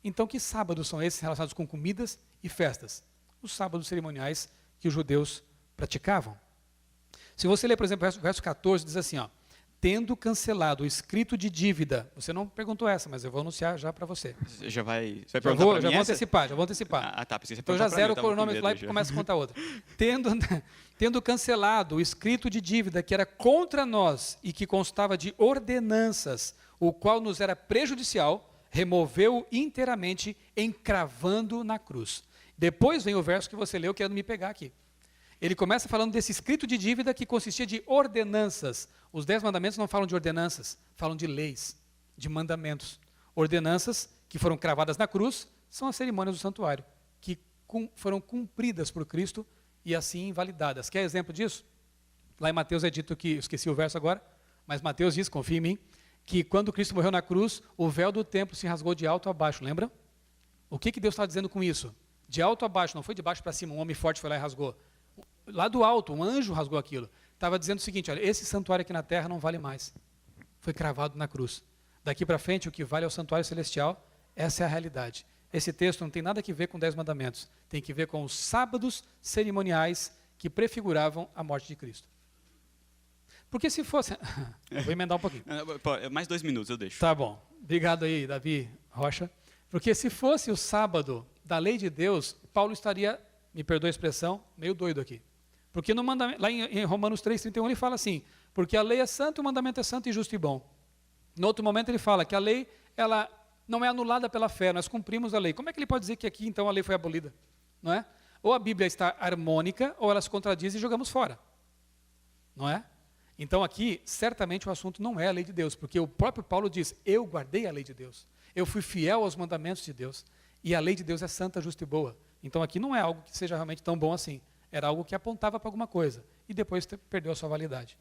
Então, que sábados são esses relacionados com comidas e festas? Os sábados cerimoniais que os judeus praticavam. Se você ler, por exemplo, o verso 14, diz assim, ó, tendo cancelado o escrito de dívida. Você não perguntou essa, mas eu vou anunciar já para você. Você vai perguntar para mim já vou antecipar. Ah, tá. Porque você então já zero o mim, cronômetro lá e começa a contar outra. Tendo cancelado o escrito de dívida que era contra nós e que constava de ordenanças, o qual nos era prejudicial, removeu inteiramente, encravando na cruz. Depois vem o verso que você leu, querendo me pegar aqui. Ele começa falando desse escrito de dívida que consistia de ordenanças. Os 10 mandamentos não falam de ordenanças, falam de leis, de mandamentos. Ordenanças que foram cravadas na cruz são as cerimônias do santuário, que foram cumpridas por Cristo e assim invalidadas. Quer exemplo disso? Lá em Mateus é dito que, esqueci o verso agora, mas Mateus diz, confia em mim, que quando Cristo morreu na cruz, o véu do templo se rasgou de alto a baixo, lembra? O que Deus está dizendo com isso? De alto a baixo, não foi de baixo para cima, um homem forte foi lá e rasgou. Lá do alto, um anjo rasgou aquilo. Estava dizendo o seguinte, olha, esse santuário aqui na terra não vale mais. Foi cravado na cruz. Daqui para frente, o que vale é o santuário celestial, essa é a realidade. Esse texto não tem nada a ver com 10 mandamentos, tem que ver com os sábados cerimoniais que prefiguravam a morte de Cristo. Porque se fosse... Eu vou emendar um pouquinho. Mais 2 minutos, eu deixo. Tá bom. Obrigado aí, Davi Rocha. Porque se fosse o sábado da lei de Deus, Paulo estaria, me perdoe a expressão, meio doido aqui. Porque no mandamento, lá em Romanos 3,31 ele fala assim, porque a lei é santa, o mandamento é santo e justo e bom. No outro momento ele fala que a lei, ela não é anulada pela fé, nós cumprimos a lei. Como é que ele pode dizer que aqui então a lei foi abolida? Não é? Ou a Bíblia está harmônica, ou ela se contradiz e jogamos fora. Não é? Então aqui, certamente o assunto não é a lei de Deus, porque o próprio Paulo diz, eu guardei a lei de Deus, eu fui fiel aos mandamentos de Deus, e a lei de Deus é santa, justa e boa. Então aqui não é algo que seja realmente tão bom assim, era algo que apontava para alguma coisa, e depois perdeu a sua validade.